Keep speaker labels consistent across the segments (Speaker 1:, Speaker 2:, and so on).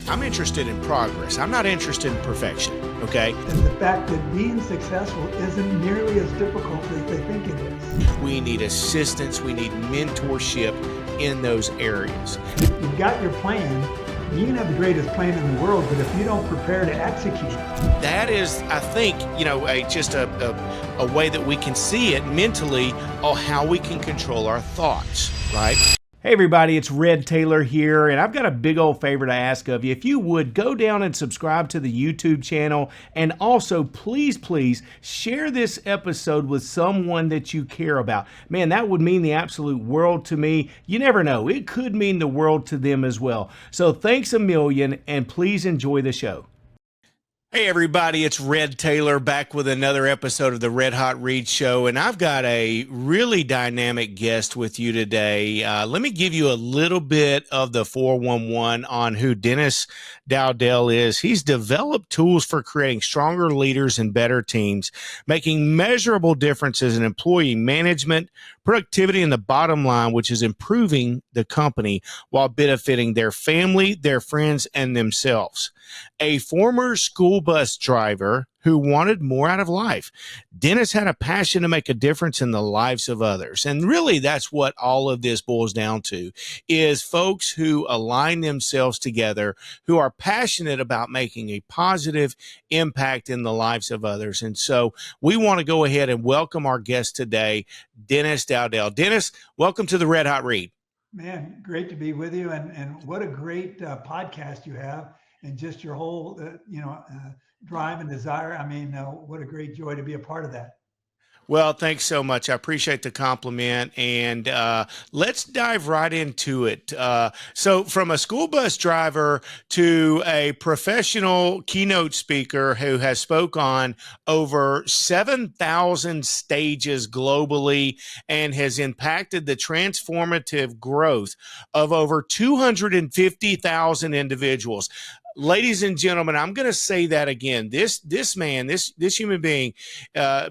Speaker 1: I'm interested in progress. I'm not interested in perfection, okay?
Speaker 2: And the fact that being successful isn't nearly as difficult as they think it is.
Speaker 1: We need assistance. We need mentorship in those areas.
Speaker 2: You've got your plan. You can have the greatest plan in the world, but if you don't prepare to execute.
Speaker 1: That is, I think, just a way that we can see it mentally on how we can control our thoughts, right? Hey everybody, it's Red Taylor here, and I've got a big old favor to ask of you. If you would, go down and subscribe to the YouTube channel, and also please share this episode with someone that you care about. Man, that would mean the absolute world to me. You never know, it could mean the world to them as well. So thanks a million, and please enjoy the show. Hey everybody, it's Red Taylor back with another episode of the Red Hot Read Show, and I've got a really dynamic guest with you today. Let me give you a little bit of the 411 on who Dennis Dowdell is. He's developed tools for creating stronger leaders and better teams, making measurable differences in employee management, productivity, and the bottom line, which is improving the company while benefiting their family, their friends, and themselves. A former school bus driver who wanted more out of life, Dennis had a passion to make a difference in the lives of others. And really, that's what all of this boils down to, is folks who align themselves together, who are passionate about making a positive impact in the lives of others. And so we want to go ahead and welcome our guest today, Dennis Dowdell. Dennis, welcome to the Red Hot Read.
Speaker 2: Man, great to be with you. And what a great podcast you have. And just your whole, drive and desire. I mean, what a great joy to be a part of that.
Speaker 1: Well, thanks so much. I appreciate the compliment. And let's dive right into it. So from a school bus driver to a professional keynote speaker who has spoke on over 7,000 stages globally and has impacted the transformative growth of over 250,000 individuals. Ladies and gentlemen, I'm going to say that again. This man, this human being,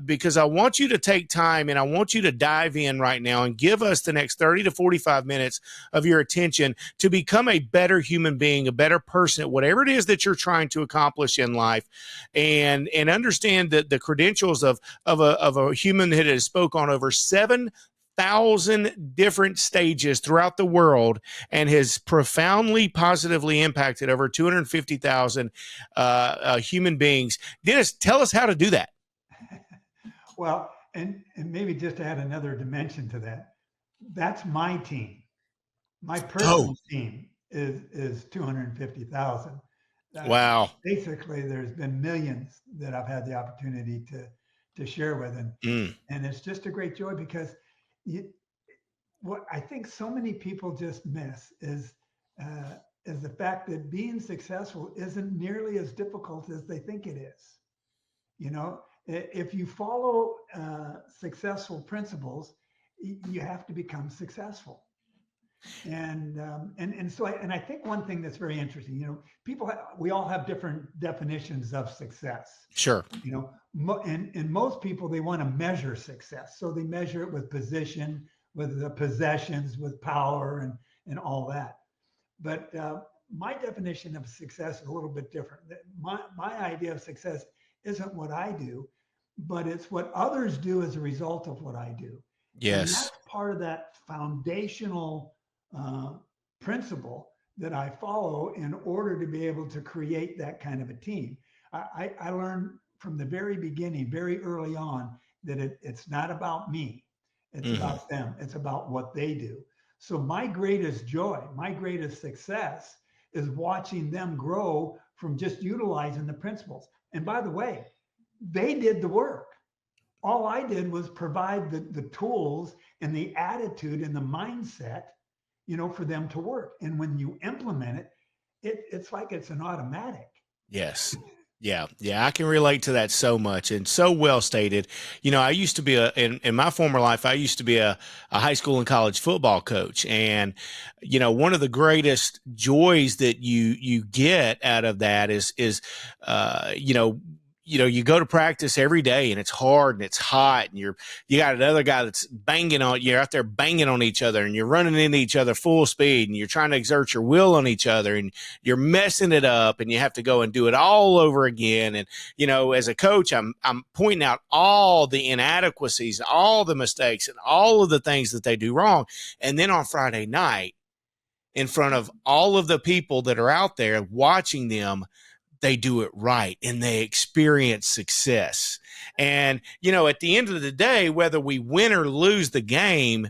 Speaker 1: because I want you to take time and I want you to dive in right now and give us the next 30 to 45 minutes of your attention to become a better human being, a better person, whatever it is that you're trying to accomplish in life, and understand that the credentials of a human that has spoke on over 7,000 different stages throughout the world and has profoundly positively impacted over 250,000 human beings. Dennis, tell us how to do that.
Speaker 2: Well, and maybe just to add another dimension to that, that's my team. My personal team is 250,000.
Speaker 1: Wow.
Speaker 2: Basically, there's been millions that I've had the opportunity to share with, and it's just a great joy because what I think so many people just miss is the fact that being successful isn't nearly as difficult as they think it is. You know, if you follow successful principles, you have to become successful. And I think one thing that's very interesting, we all have different definitions of success.
Speaker 1: Sure.
Speaker 2: And most people, they want to measure success. So they measure it with position, with the possessions, with power and all that. But my definition of success is a little bit different. My idea of success isn't what I do, but it's what others do as a result of what I do.
Speaker 1: Yes.
Speaker 2: And that's part of that foundational principle that I follow in order to be able to create that kind of a team. I learned from the very beginning, very early on, that it's not about me. It's about them. It's about what they do. So my greatest joy, my greatest success is watching them grow from just utilizing the principles. And by the way, they did the work. All I did was provide the tools and the attitude and the mindset, for them to work. And when you implement it, it's like it's an automatic.
Speaker 1: Yes. Yeah. I can relate to that so much, and so well stated. I used to be in my former life, I used to be a high school and college football coach. And, one of the greatest joys that you get out of that is you go to practice every day and it's hard and it's hot and you got another guy that's you're out there banging on each other and you're running into each other full speed and you're trying to exert your will on each other and you're messing it up and you have to go and do it all over again. And, as a coach, I'm pointing out all the inadequacies, all the mistakes and all of the things that they do wrong. And then on Friday night, in front of all of the people that are out there watching them, they do it right and they experience success. And, at the end of the day, whether we win or lose the game,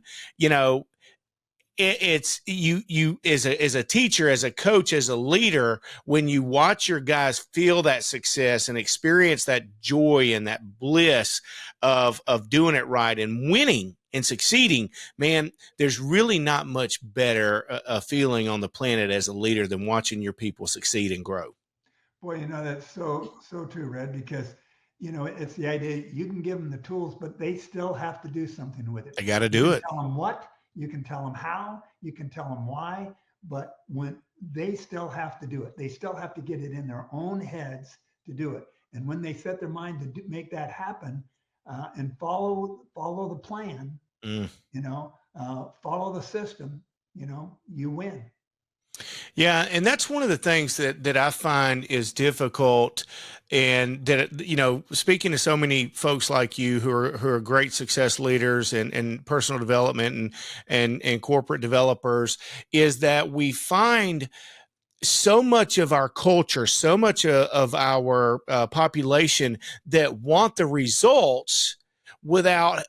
Speaker 1: it's you as a teacher, as a coach, as a leader, when you watch your guys feel that success and experience that joy and that bliss of doing it right and winning and succeeding, man, there's really not much better a feeling on the planet as a leader than watching your people succeed and grow.
Speaker 2: Boy, that's so true, Red, because it's the idea you can give them the tools, but they still have to do something with it.
Speaker 1: I got to
Speaker 2: You
Speaker 1: do
Speaker 2: can
Speaker 1: it.
Speaker 2: tell them what, you can tell them how, you can tell them why, but when they still have to do it, they still have to get it in their own heads to do it. And when they set their mind to make that happen, and follow the plan,
Speaker 1: Mm.
Speaker 2: follow the system, you win.
Speaker 1: Yeah, and that's one of the things that I find is difficult, and that speaking to so many folks like you who are great success leaders and personal development and corporate developers, is that we find so much of our culture, so much of our population that want the results without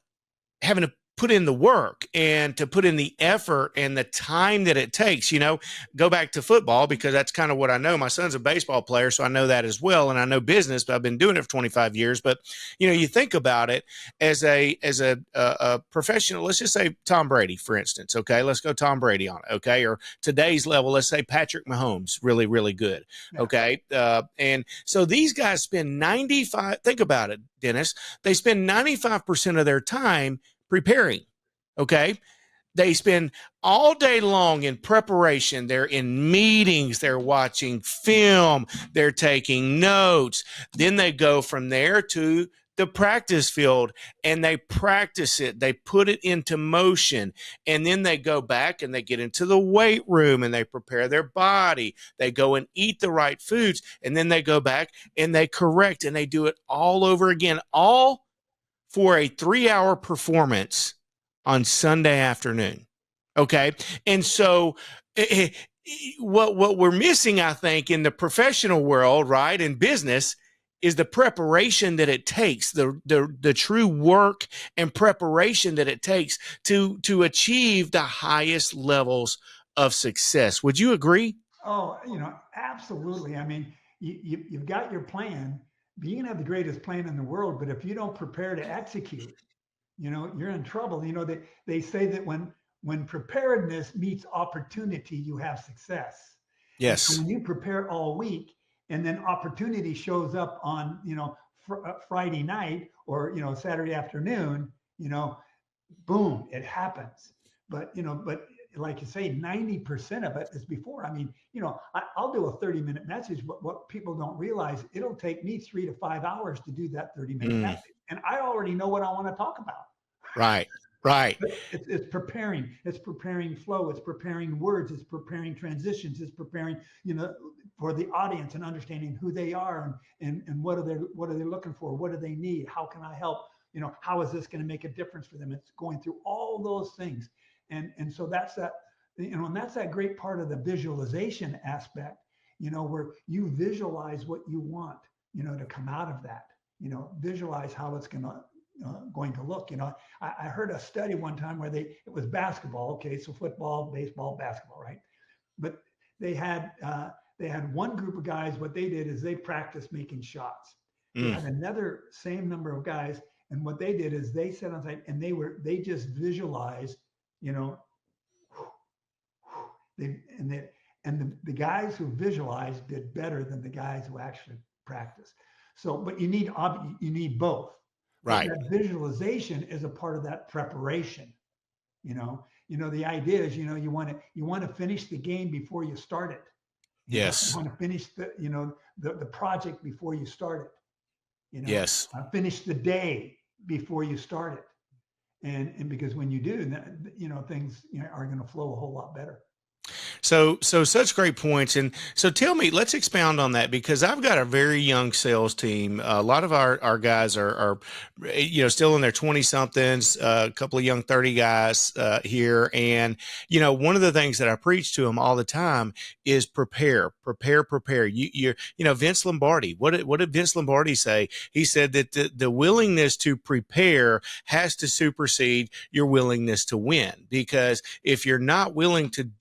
Speaker 1: having to put in the work and to put in the effort and the time that it takes. Go back to football, because that's kind of what I know. My son's a baseball player, so I know that as well. And I know business, but I've been doing it for 25 years. But you think about it as a professional. Let's just say Tom Brady, for instance. Okay, let's go Tom Brady on it. Okay, or today's level, let's say Patrick Mahomes, really, really good.
Speaker 2: Yeah.
Speaker 1: Okay, and so these guys spend 95. Think about it, Dennis. They spend 95% of their time preparing. Okay. They spend all day long in preparation. They're in meetings. They're watching film. They're taking notes. Then they go from there to the practice field and they practice it. They put it into motion. And then they go back and they get into the weight room and they prepare their body. They go and eat the right foods. And then they go back and they correct and they do it all over again, all for a 3-hour performance on Sunday afternoon. Okay. And so what we're missing, I think, in the professional world, right, in business, is the preparation that it takes, the true work and preparation that it takes to achieve the highest levels of success. Would you agree?
Speaker 2: Oh, absolutely. I mean, you've got your plan, but you can have the greatest plan in the world, but if you don't prepare to execute, you're in trouble. They say that when preparedness meets opportunity, you have success. And so
Speaker 1: Yes.
Speaker 2: when you prepare all week and then opportunity shows up on, Friday night or, Saturday afternoon, boom, it happens. But like you say, 90% of it is before. I mean, I'll do a 30-minute message, but what people don't realize, it'll take me 3 to 5 hours to do that 30-minute
Speaker 1: Mm,
Speaker 2: message. And I already know what I want to talk about.
Speaker 1: right. Right.
Speaker 2: It's preparing flow, it's preparing words, it's preparing transitions, it's preparing, for the audience and understanding who they are and what are they looking for? What do they need? How can I help? How is this going to make a difference for them? It's going through all those things. And so that's that, and that's that great part of the visualization aspect, where you visualize what you want, to come out of that, visualize how it's going to look. I heard a study one time where it was basketball. Okay, so football, baseball, basketball, right? But they had one group of guys. What they did is they practiced making shots. They
Speaker 1: Mm,
Speaker 2: had another same number of guys, and what they did is they sat on site and they just visualized, you know, they and they and the guys who visualized did better than the guys who actually practiced. So, but you need both. But
Speaker 1: right.
Speaker 2: that visualization is a part of that preparation. The idea is, you want to finish the game before you start it. You
Speaker 1: Yes.
Speaker 2: want to finish the project before you start it.
Speaker 1: Yes.
Speaker 2: Finish the day before you start it. And because when you do that, things are going to flow a whole lot better.
Speaker 1: So such great points. And so tell me, let's expound on that because I've got a very young sales team. A lot of our guys are still in their 20 somethings, a couple of young 30 guys here. And, one of the things that I preach to them all the time is prepare, prepare, prepare. Vince Lombardi, what did Vince Lombardi say? He said that the willingness to prepare has to supersede your willingness to win, because if you're not willing to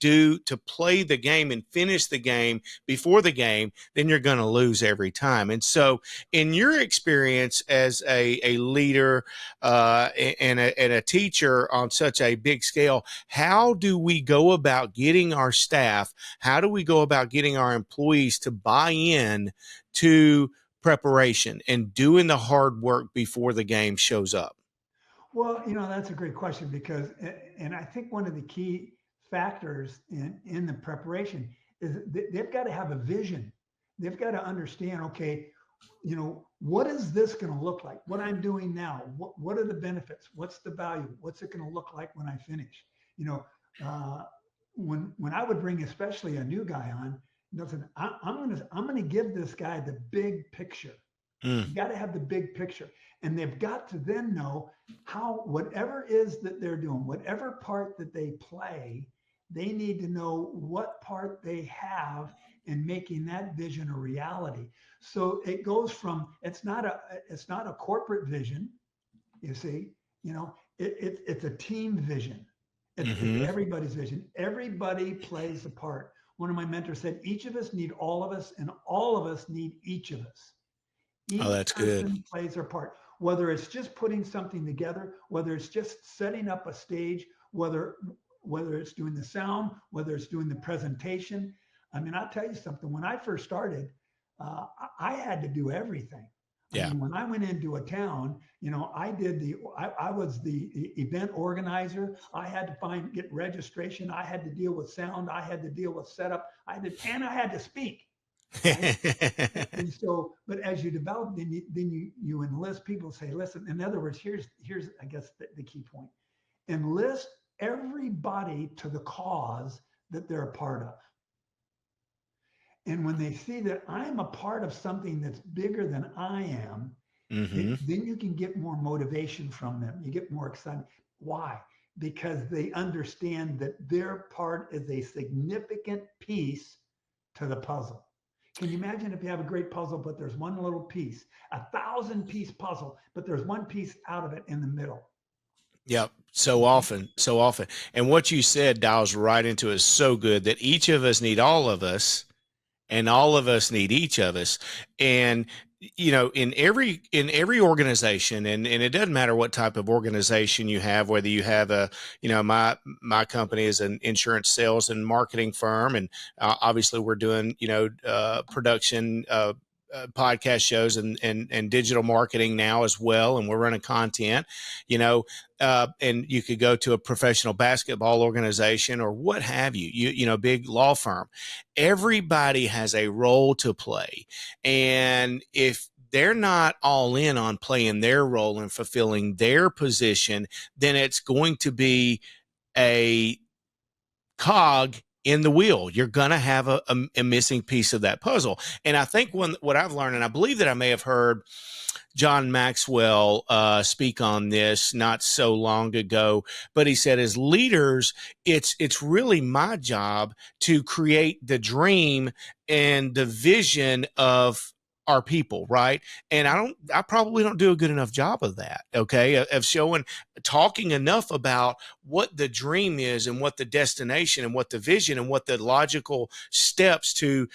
Speaker 1: play the game and finish the game before the game, then you're going to lose every time. And so in your experience as a leader and a teacher on such a big scale, how do we go about getting our staff, how do we go about getting our employees to buy in to preparation and doing the hard work before the game shows up?
Speaker 2: Well, that's a great question because, and I think one of the key factors in the preparation is they've got to have a vision. They've got to understand, okay, what is this going to look like? What I'm doing now, what are the benefits? What's the value? What's it going to look like when I finish? You know, uh, when I would bring especially a new guy on, listen, I'm gonna give this guy the big picture.
Speaker 1: Mm.
Speaker 2: You got to have the big picture. And they've got to then know how, whatever is that they're doing, whatever part that they play, they need to know what part they have in making that vision a reality. So it goes from, it's not a corporate vision, you see, it's a team vision. It's
Speaker 1: Mm-hmm.
Speaker 2: everybody's vision. Everybody plays a part. One of my mentors said, each of us need all of us and all of us need each of us.
Speaker 1: Oh,
Speaker 2: Each
Speaker 1: that's good.
Speaker 2: person plays their part, whether it's just putting something together, whether it's just setting up a stage, whether it's doing the sound, whether it's doing the presentation. I mean, I'll tell you something. When I first started, I had to do everything. I
Speaker 1: Yeah.
Speaker 2: mean, when I went into a town, I was the event organizer. I had to get registration. I had to deal with sound. I had to deal with setup. And I had to speak, right? And so, but as you develop, then you enlist people. Say, listen. In other words, here's I guess the key point: enlist everybody to the cause that they're a part of. And when they see that I'm a part of something that's bigger than I am,
Speaker 1: Mm-hmm.
Speaker 2: then you can get more motivation from them. You get more excited. Why? Because they understand that their part is a significant piece to the puzzle. Can you imagine if you have a great puzzle, but there's one little piece, 1,000 piece puzzle, but there's one piece out of it in the middle?
Speaker 1: Yep. So
Speaker 2: Okay.
Speaker 1: often, so often. And what you said dials right into it so good that each of us need all of us and all of us need each of us. And in every organization, and it doesn't matter what type of organization you have, whether you have my company is an insurance sales and marketing firm, and obviously we're doing production podcast shows and digital marketing now as well, and we're running content, and you could go to a professional basketball organization or what have you, big law firm. Everybody has a role to play. And if they're not all in on playing their role and fulfilling their position, then it's going to be a cog in the wheel. You're going to have a missing piece of that puzzle. And I think what I've learned, and I believe that I may have heard John Maxwell speak on this not so long ago, but he said, as leaders, it's really my job to create the dream and the vision of our people, right? And I probably don't do a good enough job of that, okay, of talking enough about what the dream is and what the destination and what the vision and what the logical steps to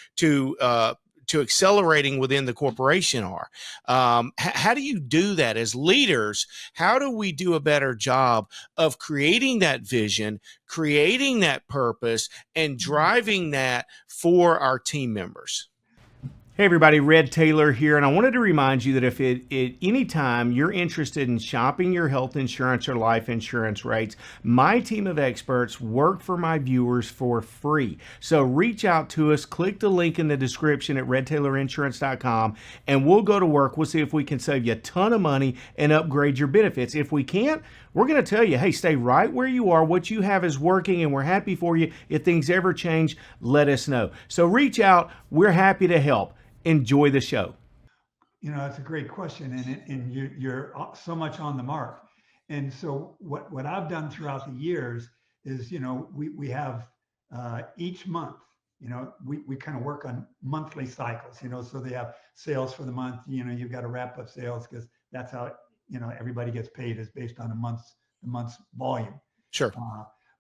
Speaker 1: accelerating within the corporation are. How do you do that as leaders? How do we do a better job of creating that vision, creating that purpose, and driving that for our team members? Hey everybody, Red Taylor here, and I wanted to remind you that if at any time you're interested in shopping your health insurance or life insurance rates, my team of experts work for my viewers for free. So reach out to us, click the link in the description at redtailorinsurance.com, and we'll go to work. We'll see if we can save you a ton of money and upgrade your benefits. If we can't, we're going to tell you, hey, stay right where you are. What you have is working, and we're happy for you. If things ever change, let us know. So reach out. We're happy to help. Enjoy the show.
Speaker 2: That's a great question, and you're so much on the mark. And so what I've done throughout the years is, we have each month, we kind of work on monthly cycles, so they have sales for the month. You've got to wrap up sales because that's how everybody gets paid is based on the month's volume.
Speaker 1: Sure.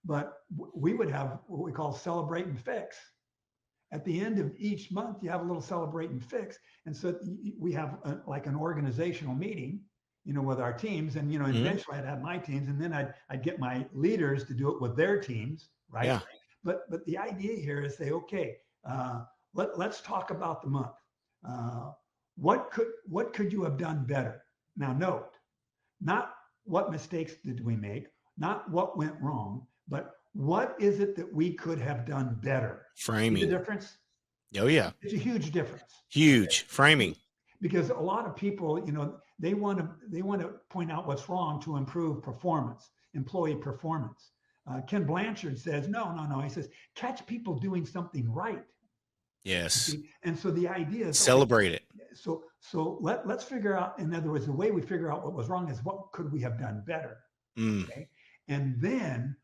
Speaker 2: But we would have what we call celebrate and fix. At the end of each month, you have a little celebrate and fix. And so we have like an organizational meeting, with our teams. And, eventually I'd have my teams, and then I'd get my leaders to do it with their teams, right?
Speaker 1: Yeah.
Speaker 2: But the idea here is say, okay, let's talk about the month. What could you have done better? Now note, not what mistakes did we make, not what went wrong, but what is it that we could have done better? See the
Speaker 1: Framing.
Speaker 2: difference?
Speaker 1: Oh, yeah.
Speaker 2: It's a huge difference.
Speaker 1: Huge. Framing.
Speaker 2: Because a lot of people, they want to point out what's wrong to improve performance, employee performance. Ken Blanchard says, no. He says, catch people doing something right.
Speaker 1: Yes.
Speaker 2: And so the idea is
Speaker 1: Celebrate it.
Speaker 2: So let's figure out, in other words, the way we figure out what was wrong is what could we have done better? Okay. And then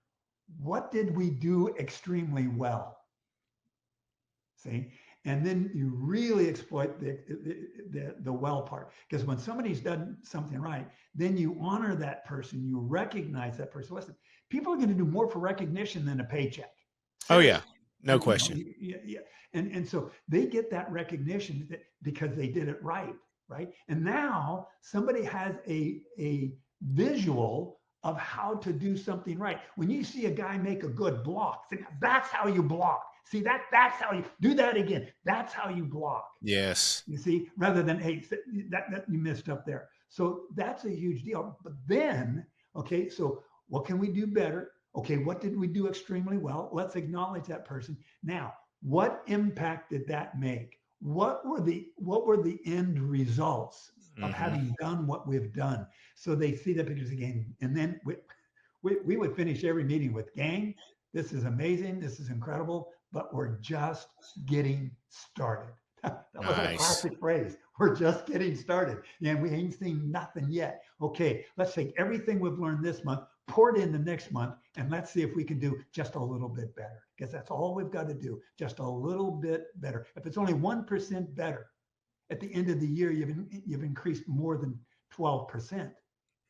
Speaker 2: what did we do extremely well? See, and then you really exploit the well part, because when somebody's done something right, then you honor that person, you recognize that person. Listen, people are going to do more for recognition than a paycheck.
Speaker 1: Oh, yeah. No question.
Speaker 2: Yeah. And so they get that recognition because they did it right. And now somebody has a visual of how to do something right. When you see a guy make a good block, that's how you block. See, that's how you do that again. That's how you block.
Speaker 1: Yes.
Speaker 2: You see, rather than, hey, that you missed up there. So that's a huge deal. But then, okay, so what can we do better? Okay, what did we do extremely well? Let's acknowledge that person. Now, what impact did that make? What were the end results of having done what we've done? So they see the pictures again. And then we would finish every meeting with, gang, this is amazing. This is incredible, but we're just getting started. That was a classic phrase. We're just getting started. And we ain't seen nothing yet. Okay, let's take everything we've learned this month, pour it in the next month, and let's see if we can do just a little bit better. Because that's all we've got to do, just a little bit better. If it's only 1% better, at the end of the year, you've increased more than 12%.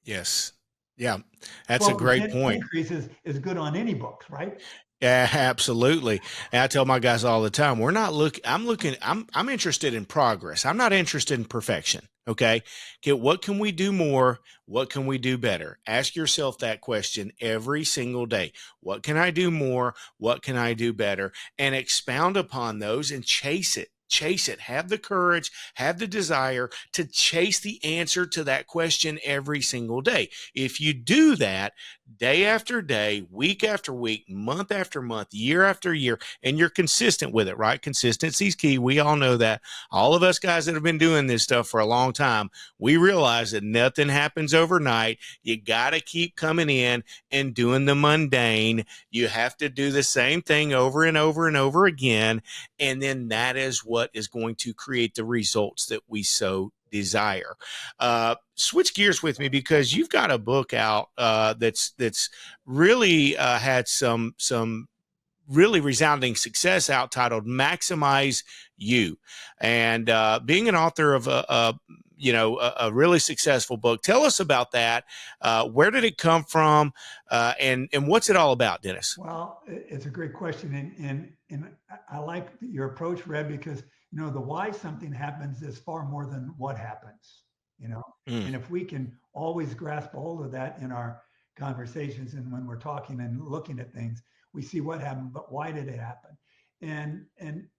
Speaker 1: Yes. Yeah. That's a great point.
Speaker 2: Increase is good on any books, right?
Speaker 1: Yeah, absolutely. And I tell my guys all the time, I'm interested in progress. I'm not interested in perfection. Okay. What can we do more? What can we do better? Ask yourself that question every single day. What can I do more? What can I do better? And expound upon those and chase it. Chase it. Have the courage, have the desire to chase the answer to that question every single day. If you do that day after day, week after week, month after month, year after year, and you're consistent with it, right? Consistency is key. We all know that. All of us guys that have been doing this stuff for a long time, we realize that nothing happens overnight. You got to keep coming in and doing the mundane. You have to do the same thing over and over and over again. And then that is what is going to create the results that we so desire. Switch gears with me, because you've got a book out that's really had some really resounding success out, titled "Maximize You." And being an author of a really successful book, tell us about that. Where did it come from, and what's it all about, Dennis?
Speaker 2: Well, it's a great question, and I like your approach, Red, because the why something happens is far more than what happens. And if we can always grasp hold of that in our conversations and when we're talking and looking at things, we see what happened, but why did it happen? And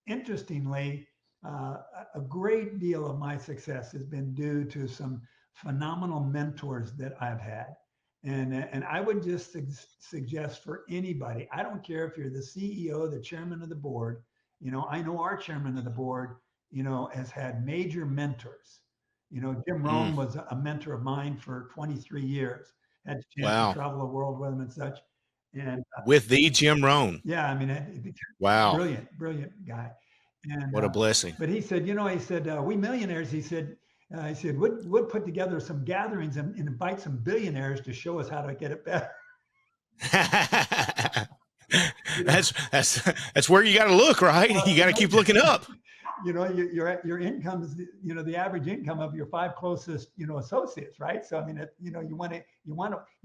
Speaker 2: interestingly, a great deal of my success has been due to some phenomenal mentors that I've had. And I would just suggest for anybody, I don't care if you're the CEO, the chairman of the board, I know our chairman of the board, has had major mentors. Jim
Speaker 1: Mm,
Speaker 2: Rohn was a mentor of mine for 23 years, had a chance to
Speaker 1: wow.
Speaker 2: travel the world with him and such. And
Speaker 1: With the Jim Rohn.
Speaker 2: yeah, I mean,
Speaker 1: Wow.
Speaker 2: brilliant, brilliant guy. And
Speaker 1: What a blessing.
Speaker 2: but he said, he said, we millionaires, he said, would put together some gatherings and invite some billionaires to show us how to get it better. You know,
Speaker 1: that's where you got to look, right?
Speaker 2: well,
Speaker 1: You got to keep looking up.
Speaker 2: your income is the average income of your five closest associates, right? So I mean, you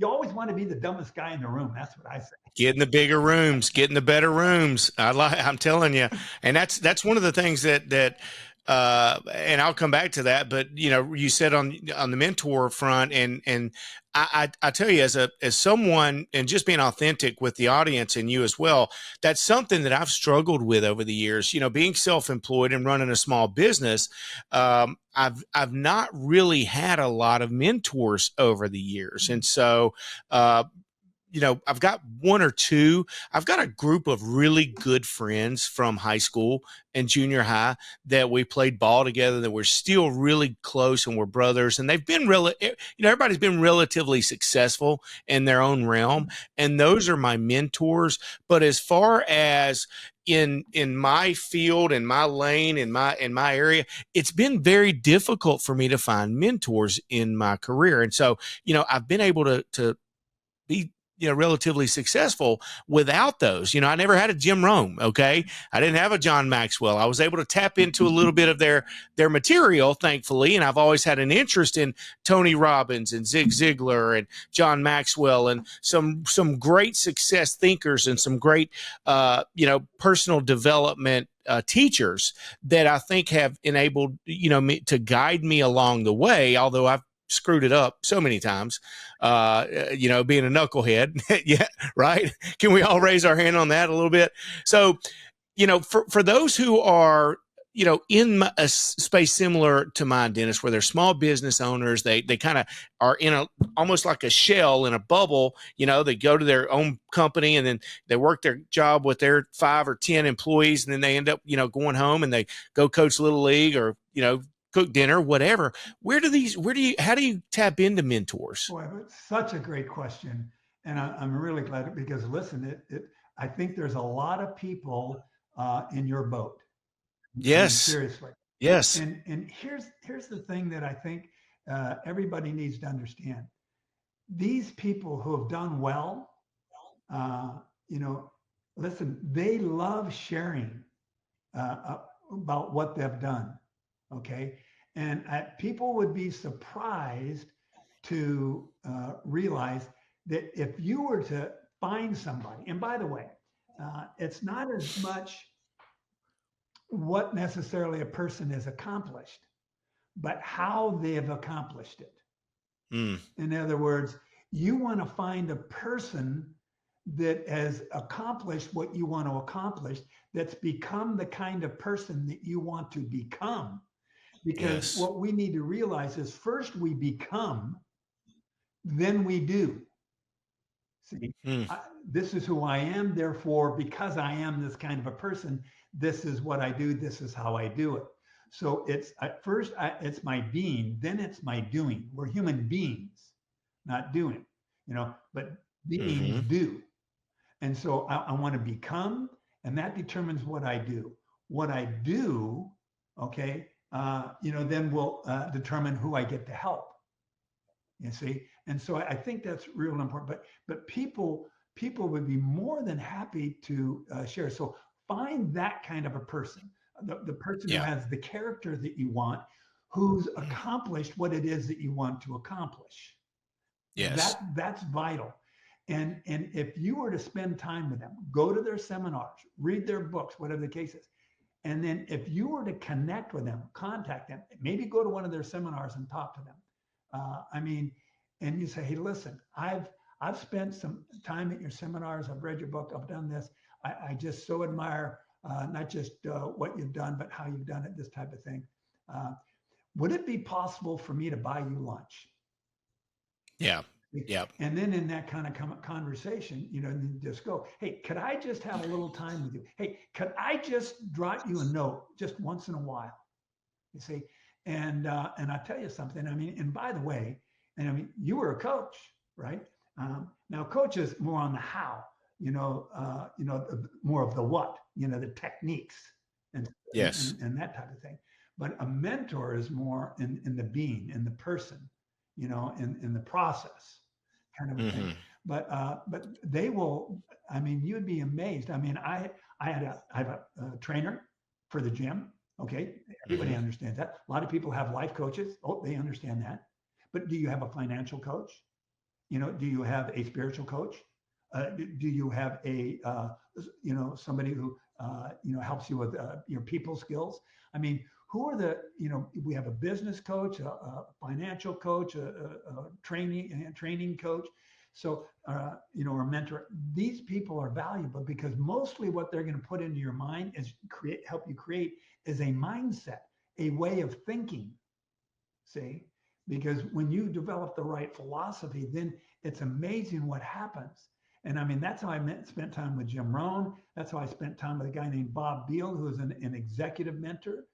Speaker 2: always want to be the dumbest guy in the room. That's what I say.
Speaker 1: Get in the bigger rooms, get in the better rooms. I'm telling you, and that's one of the things and I'll come back to that. But you said on the mentor front, and I tell you, as someone, and just being authentic with the audience and you as well, that's something that I've struggled with over the years. Being self-employed and running a small business, I've not really had a lot of mentors over the years, and so. I've got one or two. I've got a group of really good friends from high school and junior high that we played ball together, that we're still really close and we're brothers. And they've been everybody's been relatively successful in their own realm. And those are my mentors. But as far as in my field, in my lane, in my area, it's been very difficult for me to find mentors in my career. And so, I've been able to be relatively successful without those. I never had a Jim Rome. Okay, I didn't have a John Maxwell. I was able to tap into a little bit of their material, thankfully, and I've always had an interest in Tony Robbins and Zig Ziglar and John Maxwell and some great success thinkers and some great personal development teachers that I think have enabled me to guide me along the way. Although I've screwed it up so many times, being a knucklehead. Yeah, right. Can we all raise our hand on that a little bit? So, for those who are, in a space similar to mine, Dennis, where they're small business owners, they kind of are in almost like a shell in a bubble. They go to their own company and then they work their job with their 5 or 10 employees, and then they end up, going home and they go coach little league or, cook dinner, whatever. How do you tap into mentors?
Speaker 2: Boy, it's such a great question, and I'm really glad because listen, I think there's a lot of people in your boat. I mean,
Speaker 1: Yes.
Speaker 2: seriously.
Speaker 1: Yes.
Speaker 2: And here's the thing that I think everybody needs to understand. These people who have done well, uh, you know, listen, they love sharing about what they've done. Okay. And people would be surprised to realize that if you were to find somebody, and by the way, it's not as much what necessarily a person has accomplished, but how they have accomplished it.
Speaker 1: Mm,
Speaker 2: In other words, you want to find a person that has accomplished what you want to accomplish, that's become the kind of person that you want to become. Because
Speaker 1: yes.
Speaker 2: what we need to realize is first we become, then we do. See,
Speaker 1: Mm,
Speaker 2: this is who I am. Therefore, because I am this kind of a person, this is what I do. This is how I do it. So it's at first it's my being, then it's my doing. We're human beings, not doing, but beings
Speaker 1: mm-hmm.
Speaker 2: do. And so I want to become, and that determines what I do. What I do, okay, then will determine who I get to help. You see, and so I think that's real important. But people would be more than happy to share. So find that kind of a person, the person who
Speaker 1: Yeah.
Speaker 2: has the character that you want, who's accomplished what it is that you want to accomplish.
Speaker 1: Yes.
Speaker 2: That's vital. And if you were to spend time with them, go to their seminars, read their books, whatever the case is, and then if you were to connect with them, contact them, maybe go to one of their seminars and talk to them. I mean, and you say, hey, listen, I've spent some time at your seminars. I've read your book. I've done this. I just so admire not just what you've done, but how you've done it, this type of thing. Uh, would it be possible for me to buy you lunch?
Speaker 1: Yeah. Yeah.
Speaker 2: And then in that kind of conversation, you just go, hey, could I just have a little time with you? Hey, could I just drop you a note just once in a while? You see, and I tell you something. I mean, and by the way, and I mean, you were a coach, right? Now, coach is more on the how, more of the what, the techniques and,
Speaker 1: Yes.
Speaker 2: and that type of thing. But a mentor is more in the being, in the person, in the process, kind of a thing.
Speaker 1: Mm-hmm.
Speaker 2: But they will. I mean, you'd be amazed. I mean, I have a trainer for the gym. Okay, everybody
Speaker 1: Mm-hmm.
Speaker 2: understands that. A lot of people have life coaches. Oh, they understand that. But do you have a financial coach? Do you have a spiritual coach? Do you have somebody who helps you with your people skills? I mean, who are we have a business coach, a financial coach, a training coach. So, a mentor. These people are valuable because mostly what they're going to put into your mind is help you create is a mindset, a way of thinking. See, because when you develop the right philosophy, then it's amazing what happens. And I mean, that's how spent time with Jim Rohn. That's how I spent time with a guy named Bob Beal, who is an executive mentor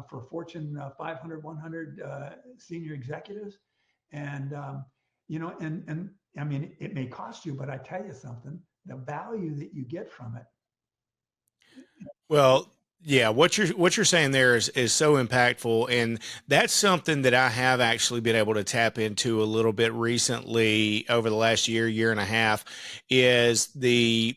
Speaker 2: for Fortune 500, 100 senior executives. And, and I mean, it may cost you, but I tell you something, the value that you get from it.
Speaker 1: Well, yeah, what you're saying there is so impactful, and that's something that I have actually been able to tap into a little bit recently over the last year and a half, is the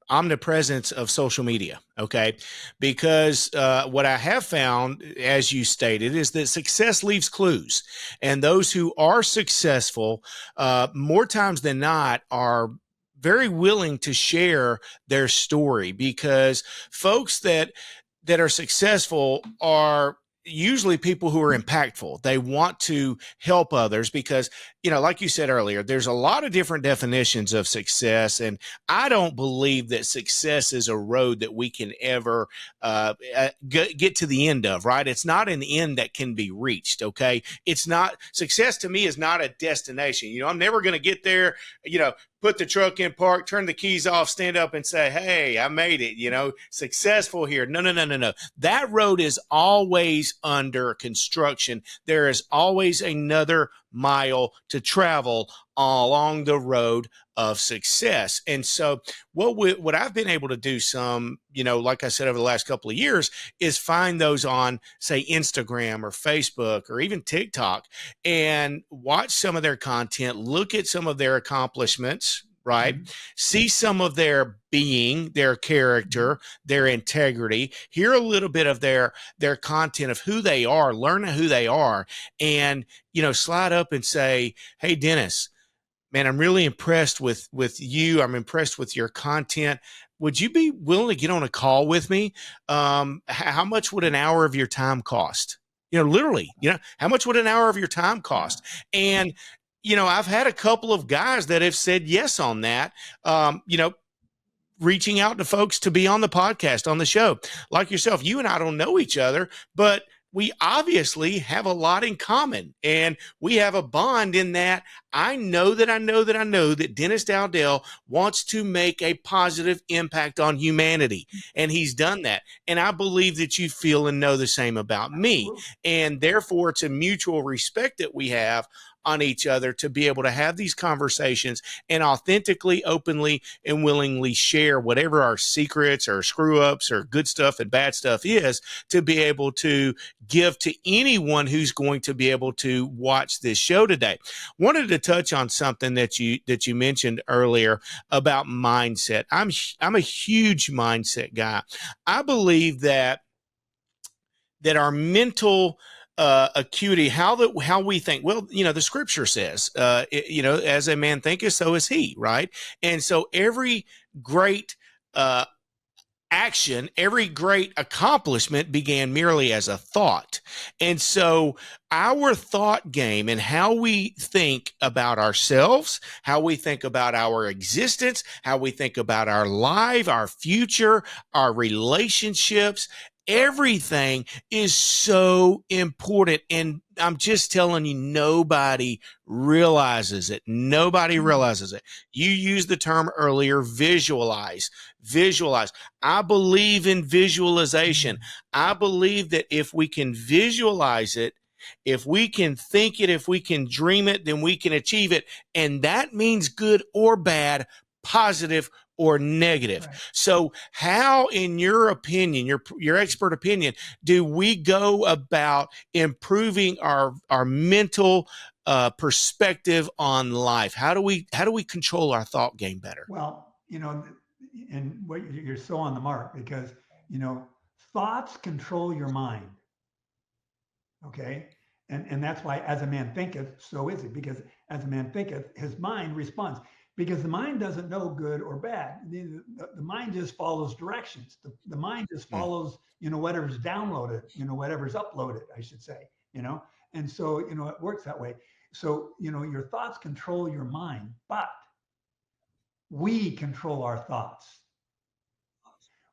Speaker 1: omnipresence of social media. Okay, because what I have found, as you stated, is that success leaves clues, and those who are successful, more times than not, are very willing to share their story, because folks that are successful are usually people who are impactful. They want to help others because, like you said earlier, there's a lot of different definitions of success. And I don't believe that success is a road that we can ever get to the end of, right? It's not an end that can be reached. Okay. It's not, success to me is not a destination. I'm never going to get there, put the truck in park, turn the keys off, stand up and say, hey, I made it, successful here. No. That road is always under construction. There is always another mile to travel along the road of success. And so what I've been able to do some, like I said, over the last couple of years, is find those on, say, Instagram or Facebook or even TikTok, and watch some of their content, look at some of their accomplishments, right?
Speaker 2: Mm-hmm.
Speaker 1: See some of their being, their character, their integrity, hear a little bit of their content of who they are, learn who they are, and, slide up and say, hey, Dennis, man, I'm really impressed with you. I'm impressed with your content. Would you be willing to get on a call with me? How much would an hour of your time cost? Literally, how much would an hour of your time cost? And, I've had a couple of guys that have said yes on that. Reaching out to folks to be on the podcast, on the show, like yourself. You and I don't know each other, but we obviously have a lot in common, and we have a bond in that I know that Dennis Dowdell wants to make a positive impact on humanity, and he's done that. And I believe that you feel and know the same about me, and therefore it's a mutual respect that we have on each other to be able to have these conversations and authentically, openly, and willingly share whatever our secrets or screw ups or good stuff and bad stuff is, to be able to give to anyone who's going to be able to watch this show today. Wanted to touch on something that you mentioned earlier about mindset. I'm a huge mindset guy. I believe that our mental acuity, how we think. Well, the scripture says, as a man thinketh, so is he, right? And so every great action, every great accomplishment began merely as a thought. And so our thought game and how we think about ourselves, how we think about our existence, how we think about our life, our future, our relationships, everything is so important. And I'm just telling you, nobody realizes it. Nobody realizes it. You used the term earlier, visualize. Visualize. I believe in visualization. I believe that if we can visualize it, if we can think it, if we can dream it, then we can achieve it. And that means good or bad, positive or negative.
Speaker 2: Right.
Speaker 1: So how, in your opinion, your expert opinion, do we go about improving our mental perspective on life? How do we control our thought game better?
Speaker 2: Well, and what you're so on the mark because, thoughts control your mind. Okay. And that's why as a man thinketh, so is he, because as a man thinketh, his mind responds. Because the mind doesn't know good or bad. The mind just follows directions. The mind just
Speaker 1: Mm.
Speaker 2: follows, whatever's downloaded, whatever's uploaded, I should say, And so, it works that way. So, your thoughts control your mind, but we control our thoughts.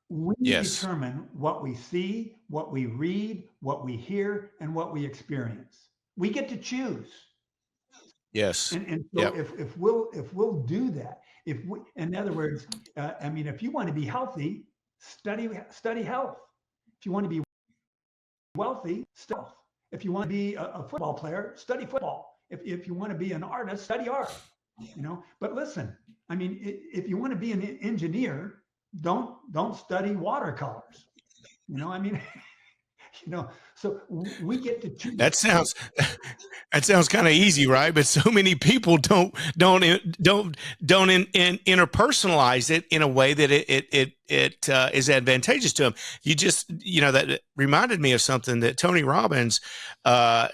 Speaker 2: We
Speaker 1: Yes.
Speaker 2: determine what we see, what we read, what we hear, and what we experience. We get to choose.
Speaker 1: Yes.
Speaker 2: And so
Speaker 1: Yep.
Speaker 2: if we'll do that, if we, in other words, I mean, if you want to be healthy, study health. If you want to be wealthy, study health. If you want to be a football player, study football. If you want to be an artist, study art. But listen, I mean, if you want to be an engineer, don't study watercolors. I mean, so we get to choose.
Speaker 1: That sounds that sounds kind of easy, right? But so many people don't interpersonalize it in a way that it is advantageous to them. You just that reminded me of something that Tony Robbins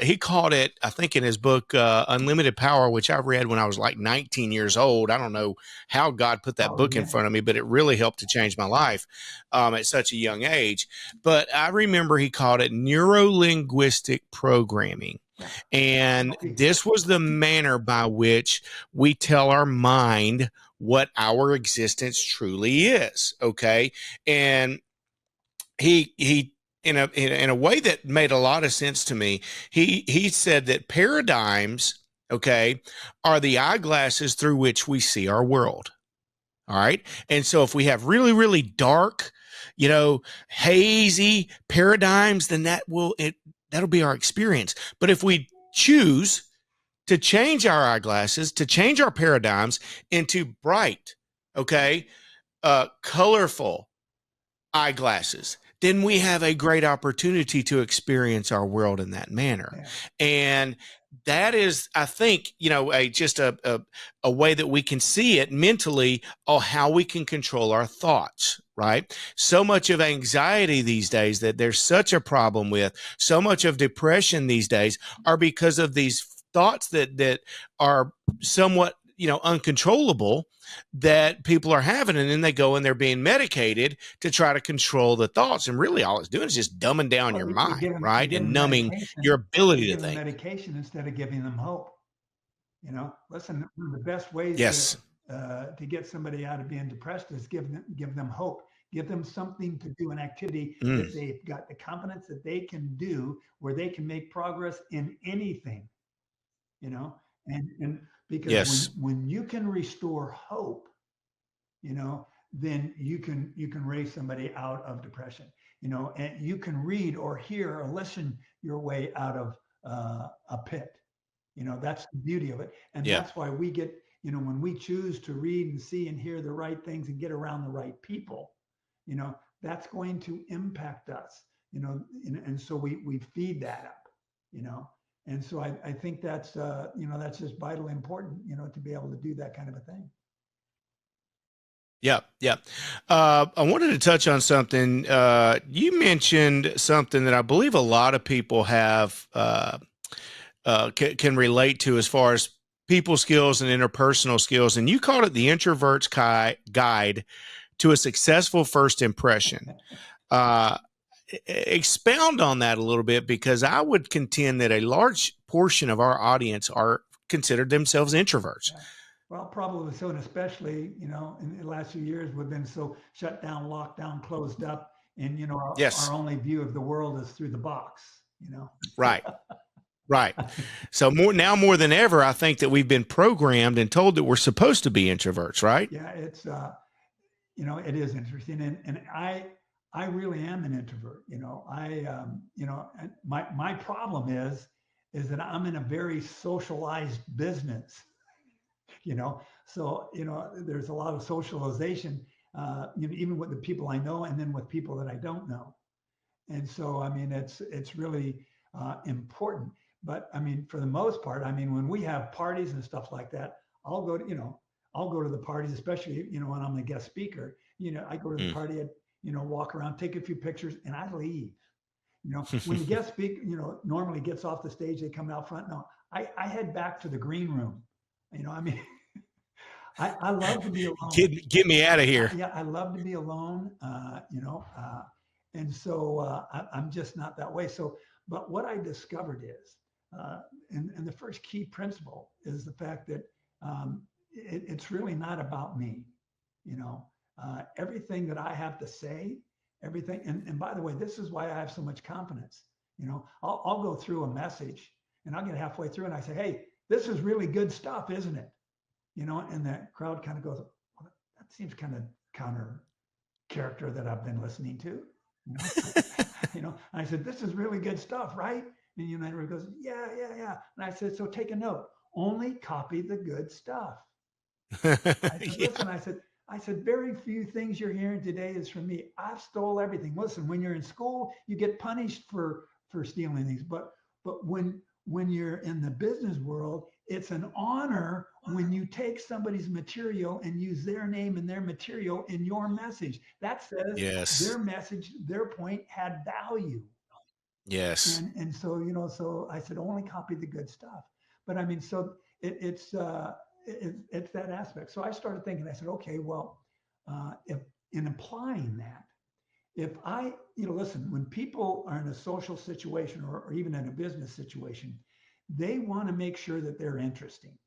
Speaker 1: he called it, I think, in his book Unlimited Power, which I read when I was like 19 years old. I don't know how God put that
Speaker 2: Oh
Speaker 1: book in
Speaker 2: yeah.
Speaker 1: front of me, but it really helped to change my life at such a young age. But I remember he called it neuro linguistic programming.
Speaker 2: Yeah.
Speaker 1: And
Speaker 2: Okay.
Speaker 1: this was the manner by which we tell our mind what our existence truly is. Okay. And he in a way that made a lot of sense to me, he said that paradigms, okay, are the eyeglasses through which we see our world. All right. And so if we have really, really dark, hazy paradigms, then that'll be our experience. But if we choose to change our eyeglasses, to change our paradigms into bright, okay, colorful eyeglasses, then we have a great opportunity to experience our world in that manner.
Speaker 2: Yeah.
Speaker 1: And that is, I think, a way that we can see it mentally on how we can control our thoughts, right? So much of anxiety these days that there's such a problem with, so much of depression these days are because of these thoughts that are somewhat, uncontrollable, that people are having, and then they go and they're being medicated to try to control the thoughts, and really all it's doing is just dumbing down
Speaker 2: Well,
Speaker 1: your
Speaker 2: you
Speaker 1: mind,
Speaker 2: give them you
Speaker 1: right,
Speaker 2: give
Speaker 1: and
Speaker 2: them
Speaker 1: numbing
Speaker 2: medication.
Speaker 1: your
Speaker 2: You
Speaker 1: ability to
Speaker 2: give them
Speaker 1: think.
Speaker 2: medication instead of giving them hope. Listen, one of the best ways
Speaker 1: Yes.
Speaker 2: to get somebody out of being depressed is give them hope. Give them something to do, an activity
Speaker 1: Mm.
Speaker 2: that they've got the confidence that they can do, where they can make progress in anything. And because when
Speaker 1: Yes.
Speaker 2: when you can restore hope, then you can raise somebody out of depression. And you can read or hear or listen your way out of a pit. That's the beauty of it. And
Speaker 1: Yeah.
Speaker 2: that's why we get, when we choose to read and see and hear the right things and get around the right people, that's going to impact us, and so we feed that up, you know. And so I think that's just vitally important, to be able to do that kind of a thing.
Speaker 1: Yeah, yeah. I wanted to touch on something. You mentioned something that I believe a lot of people have can relate to as far as people skills and interpersonal skills, and you called it the introvert's guide to a successful first impression. Uh, Expound on that a little bit, because I would contend that a large portion of our audience are considered themselves introverts.
Speaker 2: Yeah. Well, probably so, and especially, in the last few years, we've been so shut down, locked down, closed up, and our
Speaker 1: Yes,
Speaker 2: only view of the world is through the box.
Speaker 1: right, right. So more than ever, I think that we've been programmed and told that we're supposed to be introverts, right?
Speaker 2: Yeah, it is interesting, and I really am an introvert. And my problem is that I'm in a very socialized business. So there's a lot of socialization, even with the people I know, and then with people that I don't know. And so, I mean, it's really important. But I mean, for the most part, I mean, when we have parties and stuff like that, I'll go to, I'll go to the parties, especially, when I'm a guest speaker. I go to the
Speaker 1: Mm.
Speaker 2: party, walk around, take a few pictures, and I leave. When the guest speaker, normally gets off the stage, they come out front. No, I head back to the green room. I mean, I love to be alone.
Speaker 1: Get me out of here.
Speaker 2: Yeah, I love to be alone, and so I'm just not that way. So, but what I discovered is, and the first key principle is the fact that it's really not about me. Everything that I have to say, everything, and by the way, this is why I have so much confidence. I'll go through a message and I'll get halfway through and I say, hey, this is really good stuff, isn't it? And the crowd kind of goes, well, that seems kind of counter character that I've been listening to. You know, I said, this is really good stuff, right? And everybody goes, yeah, yeah, yeah. And I said, so take a note. Only copy the good stuff. I said,
Speaker 1: Yeah.
Speaker 2: listen, I said, very few things you're hearing today is from me. I've stole everything. Listen, when you're in school, you get punished for stealing things. But when you're in the business world, it's an honor when you take somebody's material and use their name and their material in your message. That says
Speaker 1: Yes.
Speaker 2: their message, their point had value.
Speaker 1: Yes.
Speaker 2: And so I said, only copy the good stuff. But I mean, so it's that aspect. So I started thinking, I said, okay, well, if in applying that, if listen, when people are in a social situation or even in a business situation, they want to make sure that they're interesting.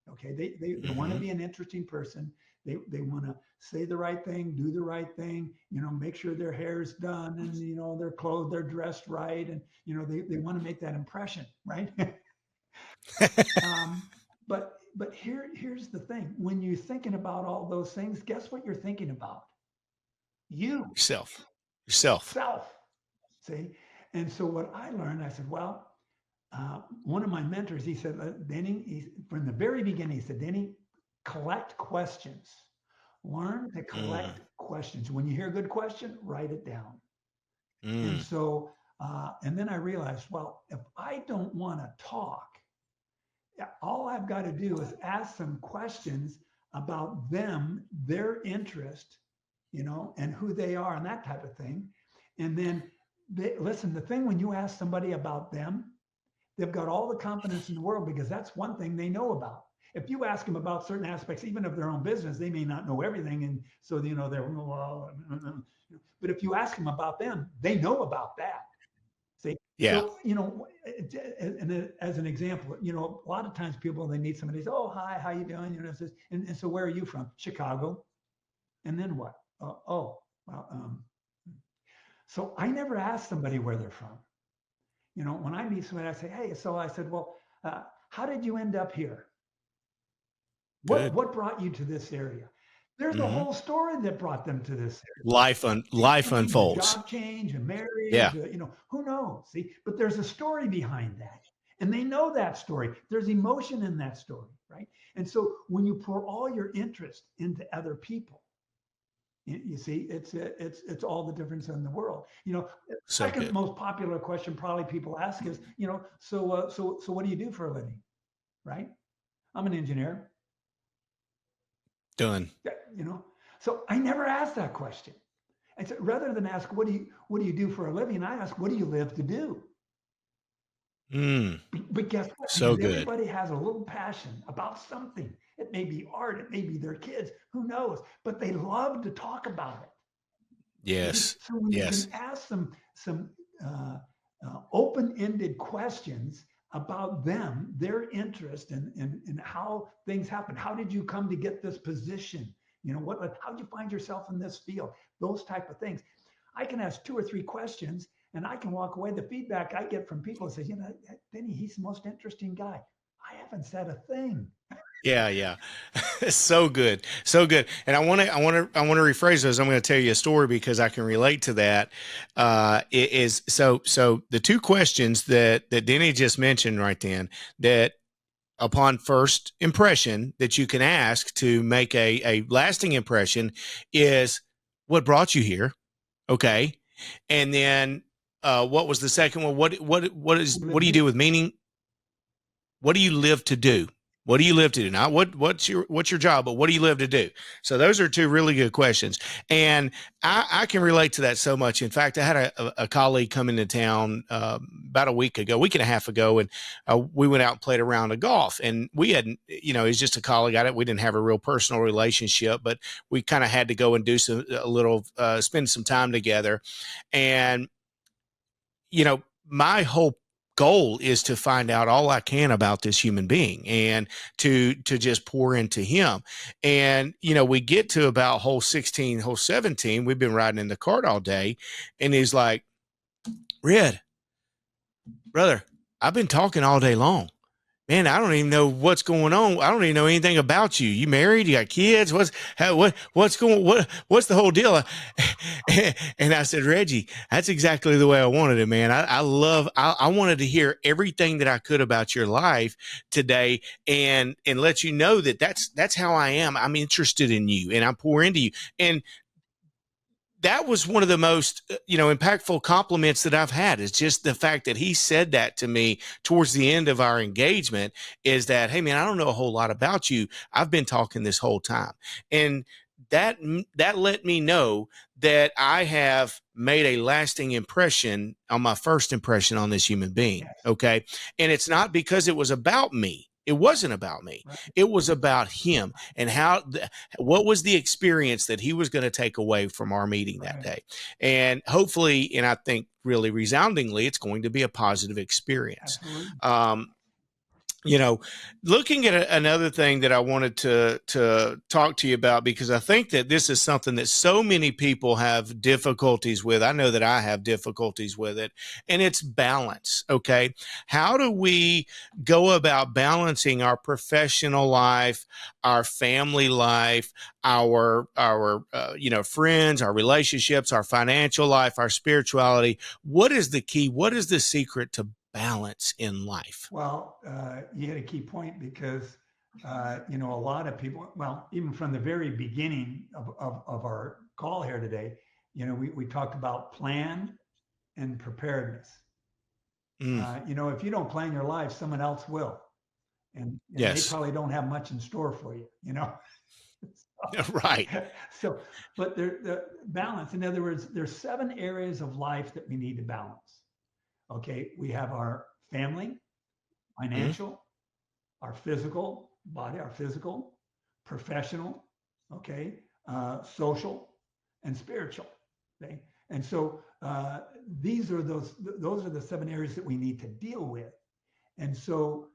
Speaker 2: Okay, they want to
Speaker 1: Hmm.
Speaker 2: be an interesting person. They want to say the right thing, do the right thing, make sure their hair's done and they're clothed, they're dressed right, and they want to make that impression, right? um, but here's the thing: when you're thinking about all those things, guess what you're thinking about? You,
Speaker 1: Yourself. Yourself.
Speaker 2: self. See, and so what I learned, I said, well, one of my mentors, he said, Denny, from the very beginning, he said, Denny, collect questions. Learn to
Speaker 1: Mm.
Speaker 2: collect questions. When you hear a good question, write it down. And
Speaker 1: Mm.
Speaker 2: so, and then I realized, well, if I don't want to talk, yeah, all I've got to do is ask some questions about them, their interest, and who they are and that type of thing. And then listen, the thing when you ask somebody about them, they've got all the confidence in the world because that's one thing they know about. If you ask them about certain aspects, even of their own business, they may not know everything. And so, they're, well, but if you ask them about them, they know about that. See,
Speaker 1: Yeah.
Speaker 2: so, and as an example, a lot of times people, they meet somebody, say, oh, hi, how you doing? And so where are you from? Chicago. And then what? Oh, well, so I never ask somebody where they're from. When I meet somebody, I say, hey, so I said, well, how did you end up here? What
Speaker 1: Good.
Speaker 2: what brought you to this area? There's a
Speaker 1: Hmm.
Speaker 2: whole story that brought them to this area.
Speaker 1: Life
Speaker 2: Change, a
Speaker 1: unfolds.
Speaker 2: job change, a
Speaker 1: Yeah.
Speaker 2: marriage, who knows? See, but there's a story behind that. And they know that story. There's emotion in that story, right? And so when you pour all your interest into other people, you see, it's all the difference in the world.
Speaker 1: So
Speaker 2: Second
Speaker 1: good.
Speaker 2: most popular question probably people ask is, so what do you do for a living, right? I'm an engineer.
Speaker 1: Done.
Speaker 2: Yeah, so I never asked that question. And so rather than ask what do you do for a living, I ask what do you live to do.
Speaker 1: Mm.
Speaker 2: But guess what?
Speaker 1: So
Speaker 2: Because
Speaker 1: good.
Speaker 2: everybody has a little passion about something. It may be art, it may be their kids, who knows? But they love to talk about it. You see,
Speaker 1: Yes.
Speaker 2: so when you
Speaker 1: Yes.
Speaker 2: can ask some uh, open-ended questions about them, their interest, and how things happen. How did you come to get this position? You know, how did you find yourself in this field? Those type of things. I can ask 2 or 3 questions, and I can walk away. The feedback I get from people says, you know, Denny, he's the most interesting guy. I haven't said a thing.
Speaker 1: Yeah, yeah. So good. So good. And I want to rephrase those. I'm going to tell you a story because I can relate to that. It is so the two questions that Denny just mentioned right then, that upon first impression that you can ask to make a lasting impression, is what brought you here? Okay. And then what was the second one? What do you do with meaning? What do you live to do? What do you live to do? Not what's your job, but what do you live to do? So those are two really good questions, and I can relate to that so much. In fact, I had a colleague come into town about a week and a half ago, and we went out and played a round of golf. And we hadn't, he's just a colleague. We didn't have a real personal relationship, but we kind of had to go and do spend some time together, and my whole goal is to find out all I can about this human being and to just pour into him. And we get to about hole 16, hole 17. We've been riding in the cart all day, and he's like, "Red, brother, I've been talking all day long. Man, I don't even know what's going on. I don't even know anything about you. You married? You got kids? What's the whole deal?" And I said, "Reggie, that's exactly the way I wanted it, man. I wanted to hear everything that I could about your life today, and let you know that that's how I am. I'm interested in you, and I pour into you." And that was one of the most impactful compliments that I've had, is just the fact that he said that to me towards the end of our engagement, is that, "Hey man, I don't know a whole lot about you. I've been talking this whole time." And that that let me know that I have made a lasting impression on my first impression on this human being.
Speaker 2: Yes,
Speaker 1: Okay. And it's not because it was about me. It wasn't about me.
Speaker 2: right,
Speaker 1: It was about him, and what was the experience that he was going to take away from our meeting that
Speaker 2: right,
Speaker 1: day. And hopefully, and I think really resoundingly, it's going to be a positive experience.
Speaker 2: absolutely.
Speaker 1: um, you know, Looking at another thing that I wanted to talk to you about, because I think that this is something that so many people have difficulties with. I know that I have difficulties with it, and it's balance. Okay, how do we go about balancing our professional life, our family life, our friends, our relationships, our financial life, our spirituality? What is the key? What is the secret to balance in life?
Speaker 2: Well, you hit a key point because, a lot of people, well, even from the very beginning of our call here today, we talked about plan and preparedness.
Speaker 1: Mm,
Speaker 2: If you don't plan your life, someone else will. And they
Speaker 1: yes.
Speaker 2: probably don't have much in store for you.
Speaker 1: Right.
Speaker 2: So, but the balance, in other words, there's 7 areas of life that we need to balance. Okay, we have our family,
Speaker 1: Mm,
Speaker 2: financial, our physical body, our physical, professional, okay, social, and spiritual. Okay, and so those are the 7 areas that we need to deal with. And so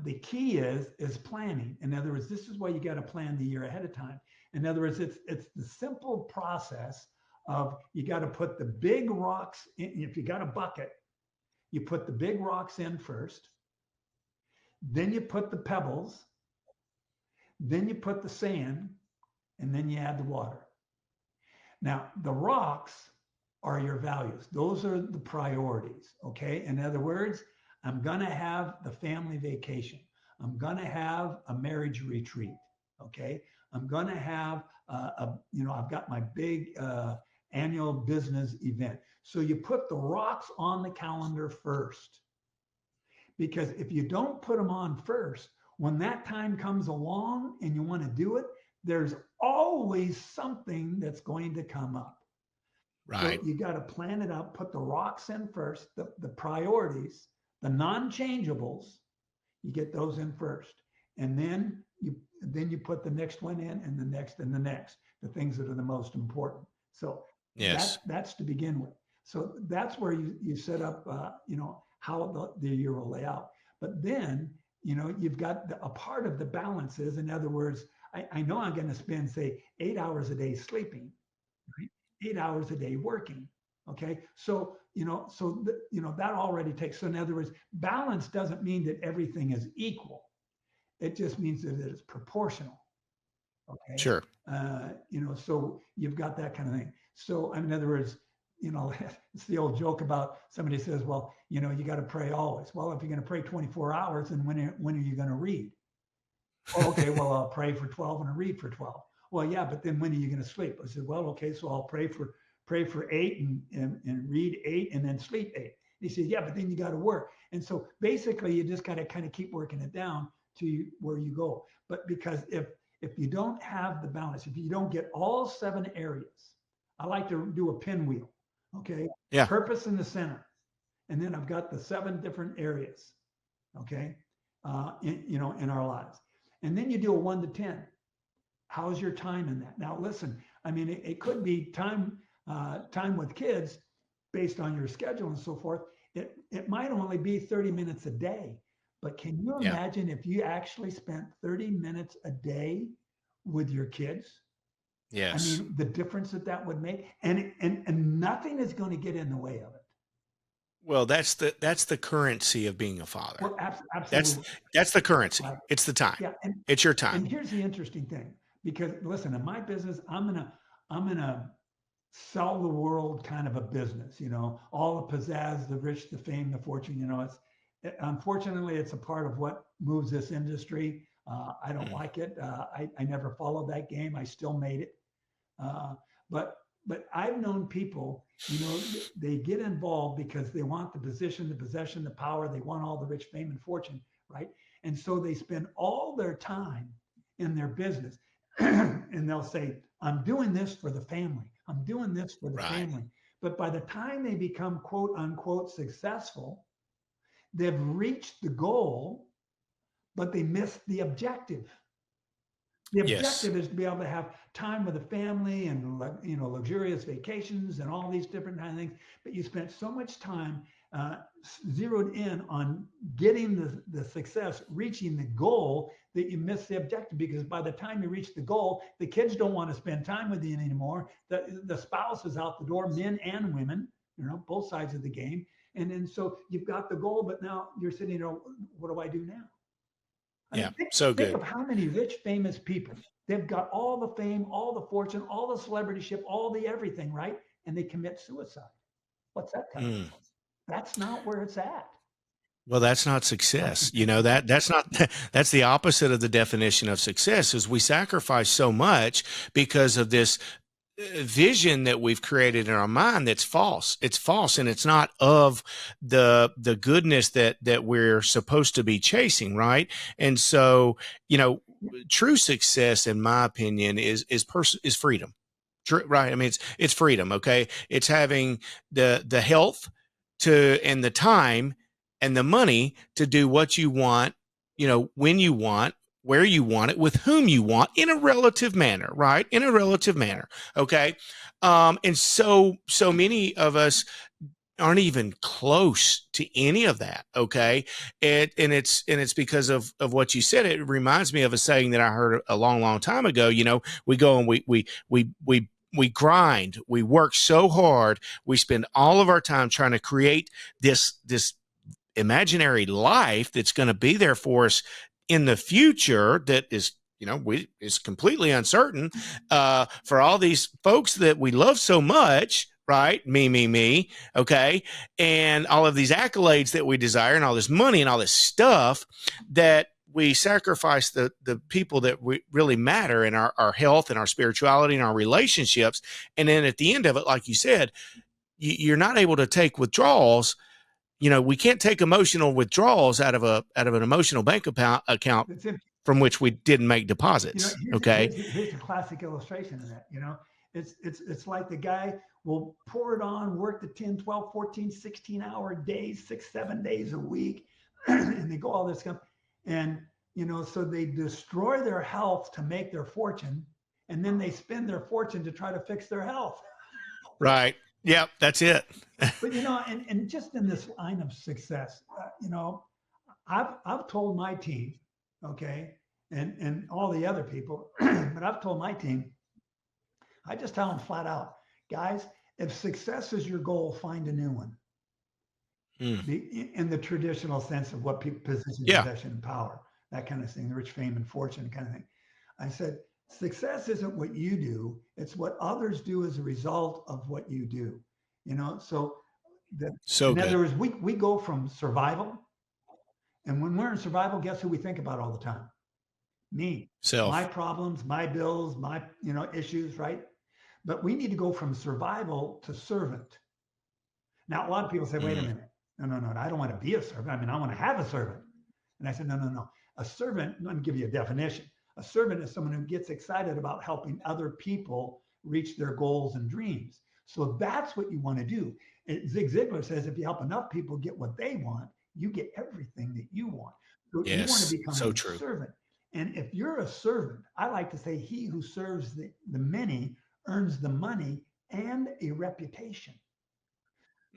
Speaker 2: the key is planning. In other words, this is why you got to plan the year ahead of time. In other words, it's the simple process of, you got to put the big rocks in. If you got a bucket, you put the big rocks in first, then you put the pebbles, then you put the sand, and then you add the water. Now, the rocks are your values. Those are the priorities. Okay. In other words, I'm going to have the family vacation. I'm going to have a marriage retreat. Okay. I'm going to have, I've got my big annual business event. So you put the rocks on the calendar first. Because if you don't put them on first, when that time comes along and you want to do it, there's always something that's going to come up. So
Speaker 1: right.
Speaker 2: you got to plan it out, put the rocks in first, the priorities, the non changeables, you get those in first. And then then you put the next one in, and the next and the next, the things that are the most important. So
Speaker 1: Yes.
Speaker 2: that's to begin with. So that's where you set up, how the year will lay out. But then, you've got a part of the balance is, in other words, I know I'm going to spend, say, 8 hours a day sleeping, right? 8 hours a day working. Okay. So, that already takes, so in other words, balance doesn't mean that everything is equal. It just means that it's proportional. Okay.
Speaker 1: Sure.
Speaker 2: So you've got that kind of thing. So in other words, it's the old joke about somebody says, well, you got to pray always. Well, if you're going to pray 24 hours, then when are you going to read? Oh, okay, well, I'll pray for 12 and I read for 12. Well, yeah, but then when are you going to sleep? I said, well, okay, so I'll pray for 8 and read 8 and then sleep 8. He said, yeah, but then you got to work. And so basically you just got to kind of keep working it down to where you go. But because if you don't have the balance, if you don't get all 7 areas, I like to do a pinwheel. Okay.
Speaker 1: Yeah.
Speaker 2: Purpose in the center. And then I've got the 7 different areas. Okay. In our lives. And then you do a 1 to 10. How's your time in that? Now, listen, I mean, it could be time with kids based on your schedule and so forth. It might only be 30 minutes a day, but can you
Speaker 1: Yeah.
Speaker 2: imagine if you actually spent 30 minutes a day with your kids? I
Speaker 1: Yes.
Speaker 2: mean, the difference that would make, and nothing is going to get in the way of it.
Speaker 1: Well, that's the currency of being a father.
Speaker 2: Well,
Speaker 1: That's
Speaker 2: absolutely.
Speaker 1: that's the currency.
Speaker 2: Right.
Speaker 1: It's the time.
Speaker 2: Yeah,
Speaker 1: It's your time.
Speaker 2: and here's the interesting thing, because listen, in my business, I'm gonna sell the world kind of a business, all the pizzazz, the rich, the fame, the fortune, unfortunately, it's a part of what moves this industry. I don't
Speaker 1: Mm.
Speaker 2: like it. I never followed that game. I still made it. Uh, but I've known people, they get involved because they want the position, the possession, the power. They want all the rich fame and fortune, right? And so they spend all their time in their business, and they'll say, "I'm doing this for the family. I'm doing this for the
Speaker 1: Right.
Speaker 2: family." But by the time they become quote unquote successful, they've reached the goal, but they missed the objective. The
Speaker 1: Yes.
Speaker 2: objective is to be able to have time with the family and luxurious vacations and all these different kind of things. But you spent so much time uh, zeroed in on getting the success, reaching the goal, that you miss the objective, because by the time you reach the goal, the kids don't want to spend time with you anymore. The spouse is out the door, men and women, both sides of the game. And then so you've got the goal, but now you're sitting there, what do I do now? I
Speaker 1: Yeah.
Speaker 2: mean, think,
Speaker 1: So
Speaker 2: think
Speaker 1: good.
Speaker 2: of how many rich, famous people. They've got all the fame, all the fortune, all the celebrityship, all the everything, right? And they commit suicide. What's that coming
Speaker 1: Mm.
Speaker 2: from? That's not where it's at.
Speaker 1: Well, that's not success. That's not that's the opposite of the definition of success is we sacrifice so much because of this vision that we've created in our mind that's false. It's false and it's not of the goodness that we're supposed to be chasing, right? And so, true success in my opinion is freedom. Right. I mean, it's freedom. Okay. It's having the health and the time and the money to do what you want, when you want, where you want it, with whom you want, in a relative manner, right? In a relative manner. Okay. And so many of us aren't even close to any of that. Okay. And it's because of what you said. It reminds me of a saying that I heard a long, long time ago. We go and we grind, we work so hard, we spend all of our time trying to create this imaginary life that's going to be there for us in the future that is is completely uncertain for all these folks that we love so much, right? Me, okay, and all of these accolades that we desire and all this money and all this stuff that we sacrifice the people that really matter in our health and our spirituality and our relationships. And then at the end of it, like you said, you're not able to take withdrawals. We can't take emotional withdrawals out of an emotional bank account
Speaker 2: It's in,
Speaker 1: from which we didn't make deposits. Okay.
Speaker 2: here's the classic illustration of that. It's like the guy will pour it on, work the 10, 12, 14, 16-hour days, 6, 7 days a week, and they go all this stuff. And So they destroy their health to make their fortune, and then they spend their fortune to try to fix their health.
Speaker 1: Right. Yep. That's it.
Speaker 2: But and just in this line of success, I've told my team, okay, and all the other people, but I've told my team, I just tell them flat out, guys, if success is your goal, find a new one.
Speaker 1: Mm.
Speaker 2: In the traditional sense of what people position,
Speaker 1: Yeah.
Speaker 2: possession, and power, that kind of thing, the rich, fame, and fortune kind of thing. I said, success isn't what you do; it's what others do as a result of what you do. So that,
Speaker 1: So
Speaker 2: in other
Speaker 1: good.
Speaker 2: words, we go from survival, and when we're in survival, guess who we think about all the time? Me, my
Speaker 1: Self.
Speaker 2: problems, my bills, my issues, right? But we need to go from survival to servant. Now, a lot of people say, wait a
Speaker 1: Mm.
Speaker 2: minute. No, no, no. I don't want to be a servant. I mean, I want to have a servant. And I said, no, no, no. A servant, let me give you a definition. A servant is someone who gets excited about helping other people reach their goals and dreams. So that's what you want to do. Zig Ziglar says if you help enough people get what they want, you get everything that you want. So you want to
Speaker 1: Yes.
Speaker 2: become
Speaker 1: So
Speaker 2: a
Speaker 1: true.
Speaker 2: servant. And if you're a servant, I like to say he who serves the many earns the money and a reputation.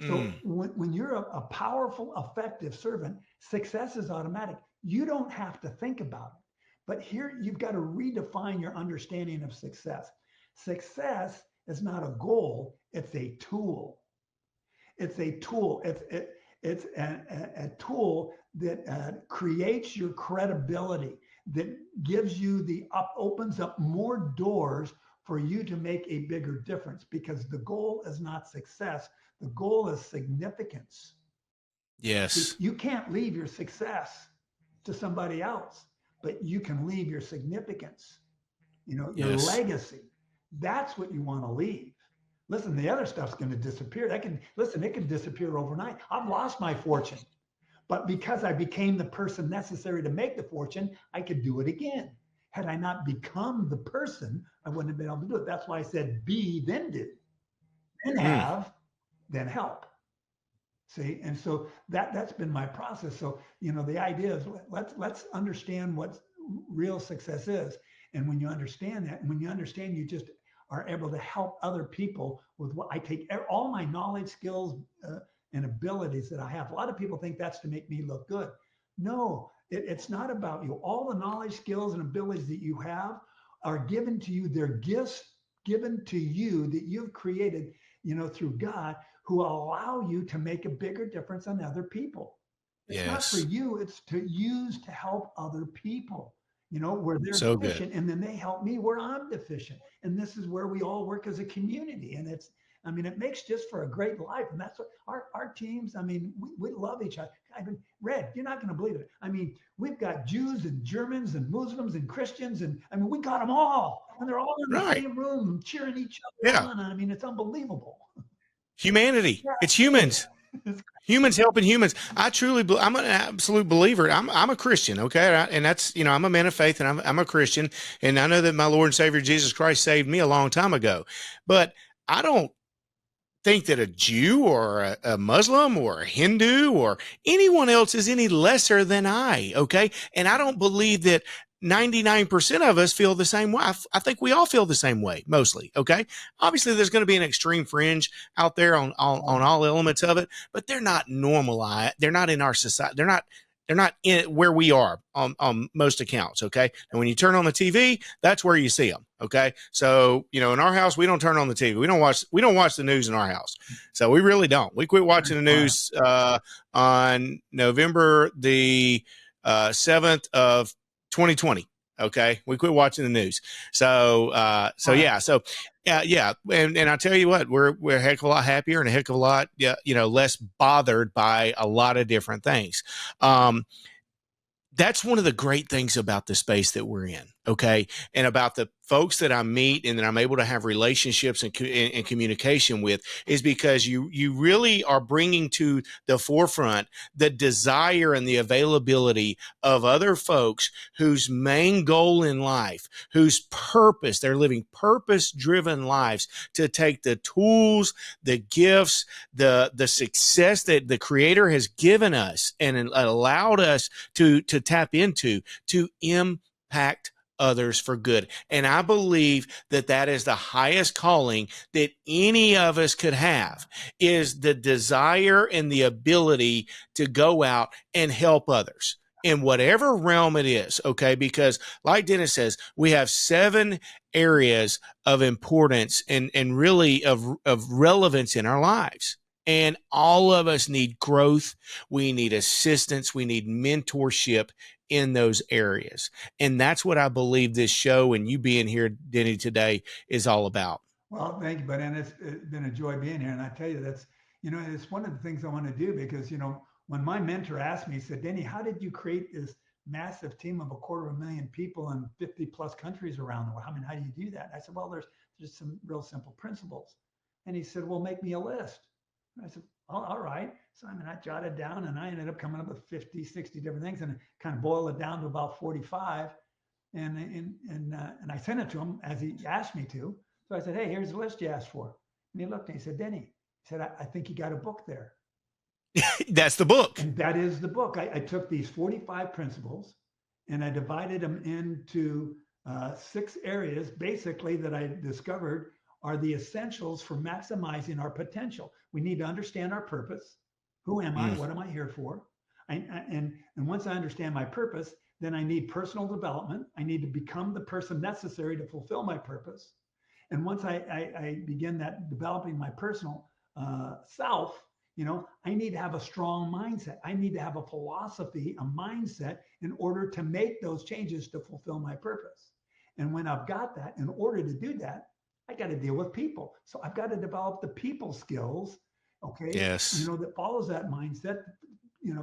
Speaker 2: So
Speaker 1: Mm.
Speaker 2: when you're a powerful, effective servant, success is automatic. You don't have to think about it. But here you've got to redefine your understanding of success. Success is not a goal, it's a tool. It's a tool. It's a tool that creates your credibility, that gives you opens up more doors for you to make a bigger difference, because the goal is not success. The goal is significance. See,
Speaker 1: Yes.
Speaker 2: you can't leave your success to somebody else, but you can leave your significance, your
Speaker 1: Yes.
Speaker 2: legacy. That's what you want to leave. Listen, the other stuff's going to disappear. It can disappear overnight. I've lost my fortune, but because I became the person necessary to make the fortune, I could do it again. Had I not become the person, I wouldn't have been able to do it. That's why I said be, then do, then
Speaker 1: Mm.
Speaker 2: have, then help. See, and so that's been my process. So the idea is let's understand what real success is, and when you understand that, and when you understand, you just are able to help other people with what I take all my knowledge, skills, and abilities that I have. A lot of people think that's to make me look good. No, it's not about you. All the knowledge, skills, and abilities that you have are given to you. They're gifts given to you that you've created, through God, who allow you to make a bigger difference on other people. It's not for
Speaker 1: Yes.
Speaker 2: you, it's to use to help other people, where they're
Speaker 1: So good.
Speaker 2: deficient, and then they help me where I'm deficient. And this is where we all work as a community. And it makes just for a great life. And that's what our teams, we love each other. Red, you're not going to believe it. We've got Jews and Germans and Muslims and Christians. And we got them all. And they're all in the
Speaker 1: Right.
Speaker 2: same room cheering each other
Speaker 1: Yeah.
Speaker 2: on. It's unbelievable.
Speaker 1: Humanity.
Speaker 2: Yeah,
Speaker 1: It's
Speaker 2: it is.
Speaker 1: humans. Humans helping humans. I truly, I'm an absolute believer. I'm a Christian, okay, and that's I'm a man of faith, and I'm a Christian, and I know that my Lord and Savior Jesus Christ saved me a long time ago, but I don't think that a Jew or a Muslim or a Hindu or anyone else is any lesser than I, okay? And I don't believe that 99% of us feel the same way. I think we all feel the same way, mostly, okay? Obviously, there's going to be an extreme fringe out there on all elements of it, but they're not normalized. They're not in our society. They're not in where we are on most accounts. Okay. And when you turn on the TV, that's where you see them. Okay. So, in our house, we don't turn on the TV. We don't watch the news in our house. So we really don't. We quit watching the news, on November the 7th of 2020. Okay. We quit watching the news. So yeah. So, yeah. And I tell you what, we're a heck of a lot happier and a heck of a lot, less bothered by a lot of different things. That's one of the great things about the space that we're in. okay, and about the folks that I meet and that I'm able to have relationships and communication with, is because you really are bringing to the forefront the desire and the availability of other folks whose main goal in life, whose purpose, they're living purpose-driven lives, to take the tools, the gifts, the success that the Creator has given us and allowed us to tap into, to impact others for good. And I believe that that is the highest calling that any of us could have, is the desire and the ability to go out and help others in whatever realm it is. Okay. Because like Dennis says, we have 7 areas of importance and really of relevance in our lives. And all of us need growth. We need assistance. We need mentorship in those areas. And that's what I believe this show and you being here, Denny, today is all about.
Speaker 2: Well, thank you, buddy. And it's been a joy being here. And I tell you, it's one of the things I want to do because, when my mentor asked me, he said, Denny, how did you create this massive team of 250,000 people in 50 plus countries around the world? I mean, how do you do that? And I said, well, there's just some real simple principles. And he said, well, make me a list. And I said, oh, all right. So, I mean, I jotted down and I ended up coming up with 50, 60 different things and kind of boiled it down to about 45 and I sent it to him as he asked me to. So I said, "Hey, here's the list you asked for." And he looked and he said, "Denny," he said, "I think you got a book there."
Speaker 1: That's the book.
Speaker 2: And that is the book. I took these 45 principles and I divided them into 6 areas, basically, that I discovered are the essentials for maximizing our potential. We need to understand our purpose. Who am I?
Speaker 1: Mm,
Speaker 2: What am I here for? And once I understand my purpose, then I need personal development. I need to become the person necessary to fulfill my purpose. And once I begin that developing my personal self, I need to have a strong mindset. I need to have a philosophy, a mindset in order to make those changes to fulfill my purpose. And when I've got that, in order to do that, I got to deal with people. So I've got to develop the people skills, okay,
Speaker 1: yes.
Speaker 2: that follows that mindset,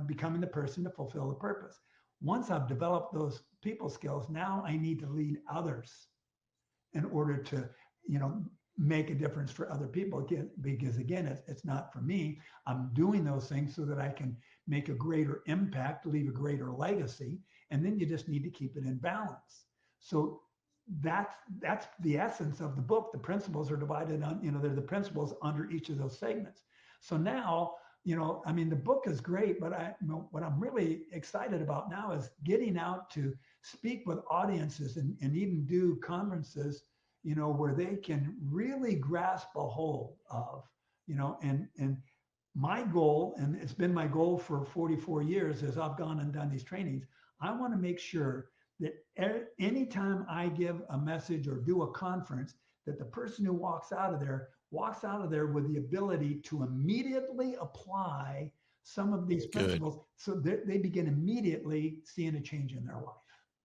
Speaker 2: becoming the person to fulfill the purpose. Once I've developed those people skills, now I need to lead others in order to, you know, make a difference for other people. Again, because again, it's not for me. I'm doing those things so that I can make a greater impact, leave a greater legacy, and then you just need to keep it in balance. So that's the essence of the book. The principles are divided on, they're the principles under each of those segments. So now, I mean, the book is great, but what I'm really excited about now is getting out to speak with audiences and even do conferences, where they can really grasp a hold of, and my goal, and it's been my goal for 44 years as I've gone and done these trainings, I want to make sure that anytime I give a message or do a conference, that the person who walks out of there with the ability to immediately apply some of these
Speaker 1: Good.
Speaker 2: principles so they begin immediately seeing a change in their life.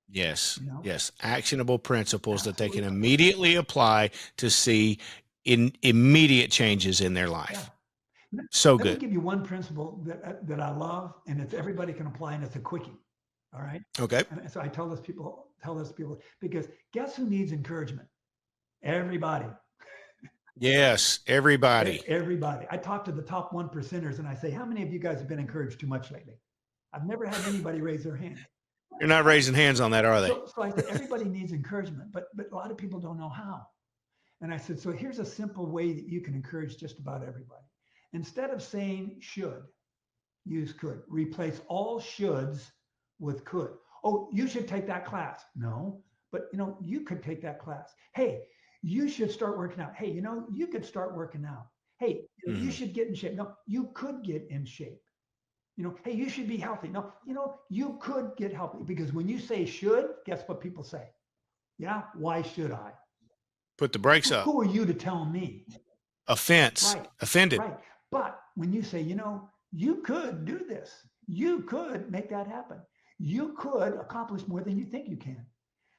Speaker 1: Yes.
Speaker 2: You know,
Speaker 1: Yes. Actionable principles that they can
Speaker 2: absolutely.
Speaker 1: immediately apply to see in immediate changes in their
Speaker 2: Yeah.
Speaker 1: life. So
Speaker 2: Let me
Speaker 1: good.
Speaker 2: give you one principle that I love, and it's everybody can apply, and it's a quickie. All right.
Speaker 1: Okay.
Speaker 2: And so I tell this people, because guess who needs encouragement? Everybody.
Speaker 1: Yes. Everybody.
Speaker 2: Everybody. I talk to the top 1%ers and I say, how many of you guys have been encouraged too much lately? I've never had anybody raise their hand.
Speaker 1: You're not raising hands on that, are they?
Speaker 2: So I said, everybody needs encouragement, but a lot of people don't know how. And I said, so here's a simple way that you can encourage just about everybody. Instead of saying should, use could. Replace all shoulds with could. Oh, you should take that class. No, but you could take that class. Hey, you should start working out. Hey, you could start working out. Hey, you
Speaker 1: Mm.
Speaker 2: should get in shape. No, you could get in shape. Hey, you should be healthy. No, you could get healthy, because when you say should, guess what people say? Yeah, why should I?
Speaker 1: Put the brakes up.
Speaker 2: Who are you to tell me?
Speaker 1: Offense.
Speaker 2: Right,
Speaker 1: Offended.
Speaker 2: right. But when you say, you could do this, you could make that happen, you could accomplish more than you think you can.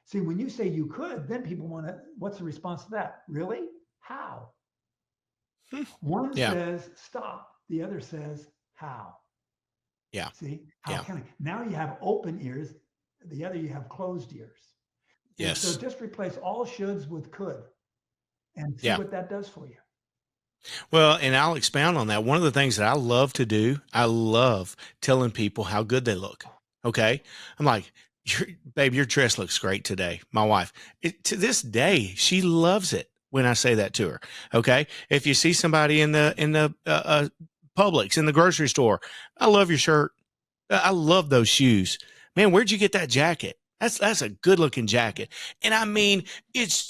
Speaker 2: See, when you say you could, then people want to, what's the response to that? Really? How?
Speaker 1: Hmm.
Speaker 2: One
Speaker 1: Yeah.
Speaker 2: says stop, the other says how.
Speaker 1: Yeah.
Speaker 2: See, how
Speaker 1: Yeah.
Speaker 2: can I? Now you have open ears, the other you have closed ears. And so
Speaker 1: Yes.
Speaker 2: just replace all shoulds with could and see
Speaker 1: Yeah.
Speaker 2: what that does for you.
Speaker 1: Well, and I'll expound on that. One of the things that I love to do, I love telling people how good they look. Okay. I'm like, babe, your dress looks great today. My wife, to this day, she loves it when I say that to her. Okay. If you see somebody in the Publix, in the grocery store, I love your shirt. I love those shoes. Man, where'd you get that jacket? That's a good looking jacket. And I mean,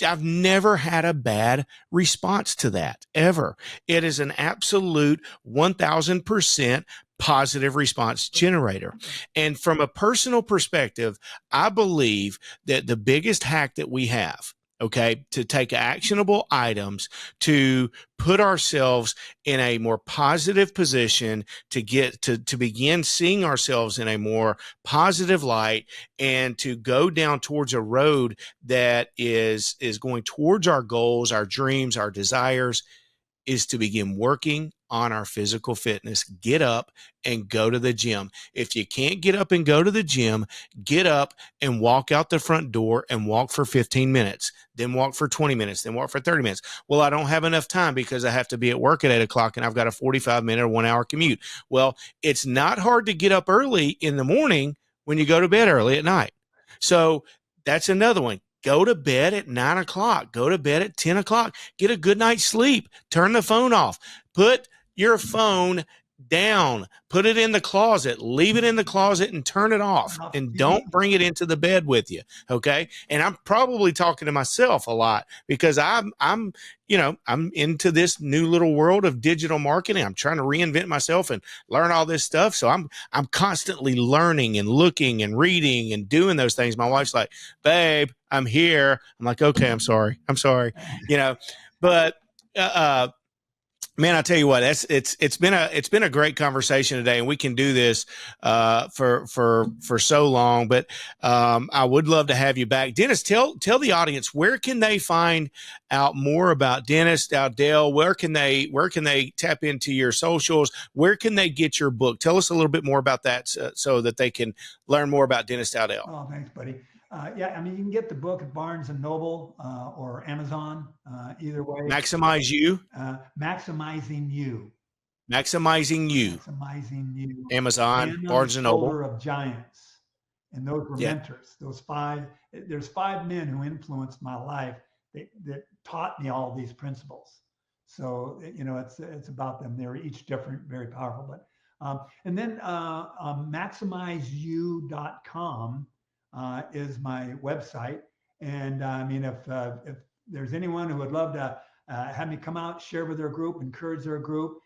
Speaker 1: I've never had a bad response to that ever. It is an absolute 1000% positive response generator. And from a personal perspective, I believe that the biggest hack that we have, okay, to take actionable items to put ourselves in a more positive position, to get to begin seeing ourselves in a more positive light, and to go down towards a road that is going towards our goals, our dreams, our desires, is to begin working on our physical fitness. Get up and go to the gym. If you can't get up and go to the gym, get up and walk out the front door and walk for 15 minutes, then walk for 20 minutes, then walk for 30 minutes. Well, I don't have enough time because I have to be at work at 8 o'clock and I've got a 45-minute or 1 hour commute. Well, it's not hard to get up early in the morning when you go to bed early at night. So that's another one. Go to bed at 9 o'clock. Go to bed at 10 o'clock. Get a good night's sleep. Turn the phone off. Put your phone down. Put it in the closet. Leave it in the closet and turn it off.
Speaker 2: Turn off
Speaker 1: And
Speaker 2: the TV.
Speaker 1: don't bring it into the bed with you. Okay. And I'm probably talking to myself a lot because I'm into this new little world of digital marketing. I'm trying to reinvent myself and learn all this stuff. So I'm constantly learning and looking and reading and doing those things. My wife's like, babe, I'm here. I'm like, okay, I'm sorry. I'm sorry. You know, but man, I tell you what, it's been a great conversation today, and we can do this for so long. But I would love to have you back, Dennis. Tell the audience, where can they find out more about Dennis Dowdell? Where can they tap into your socials? Where can they get your book? Tell us a little bit more about that, so that they can learn more about Dennis Dowdell.
Speaker 2: Oh, thanks, buddy. Yeah, I mean, you can get the book at Barnes and Noble or Amazon. Either way,
Speaker 1: Maximize you,
Speaker 2: maximizing you,
Speaker 1: maximizing you.
Speaker 2: maximizing you.
Speaker 1: Amazon,
Speaker 2: Man on the
Speaker 1: Barnes and Noble.
Speaker 2: shoulder of giants, and those were
Speaker 1: Yeah.
Speaker 2: mentors. Those five. There's five men who influenced my life that taught me all these principles. So it's about them. They were each different, very powerful. But and then maximizeyou.com is my website. And I mean, if there's anyone who would love to have me come out, share with their group, encourage their group,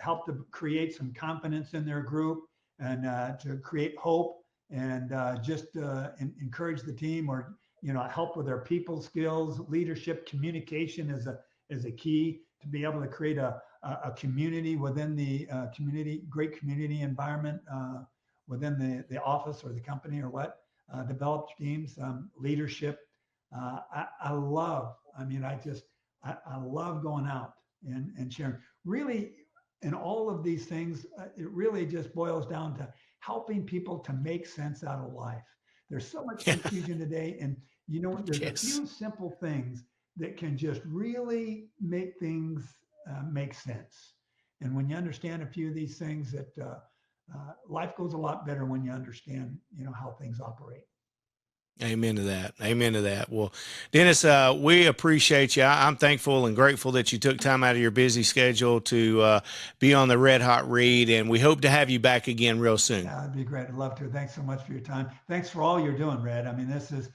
Speaker 2: help to create some confidence in their group, and to create hope, and just encourage the team, or help with their people skills, leadership, communication is a key to be able to create a community within the community, great community environment within the office or the company, or what. Develop teams, leadership. I love. I mean, I love going out and sharing. Really, in all of these things, it really just boils down to helping people to make sense out of life. There's so much confusion today, and there's a
Speaker 1: Yes.
Speaker 2: few simple things that can just really make things make sense. And when you understand a few of these things, that life goes a lot better when you understand, how things operate.
Speaker 1: Amen to that. Amen to that. Well, Dennis, we appreciate you. I'm thankful and grateful that you took time out of your busy schedule to be on the Red Hot Read, and we hope to have you back again real soon.
Speaker 2: Yeah, that'd be great. I'd love to. Thanks so much for your time. Thanks for all you're doing, Red. I mean, this is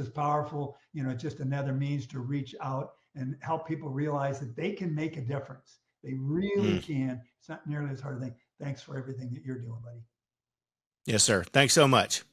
Speaker 2: powerful. Just another means to reach out and help people realize that they can make a difference. They really
Speaker 1: Mm.
Speaker 2: can. It's not nearly as hard a thing. Thanks for everything that you're doing, buddy.
Speaker 1: Yes, sir. Thanks so much.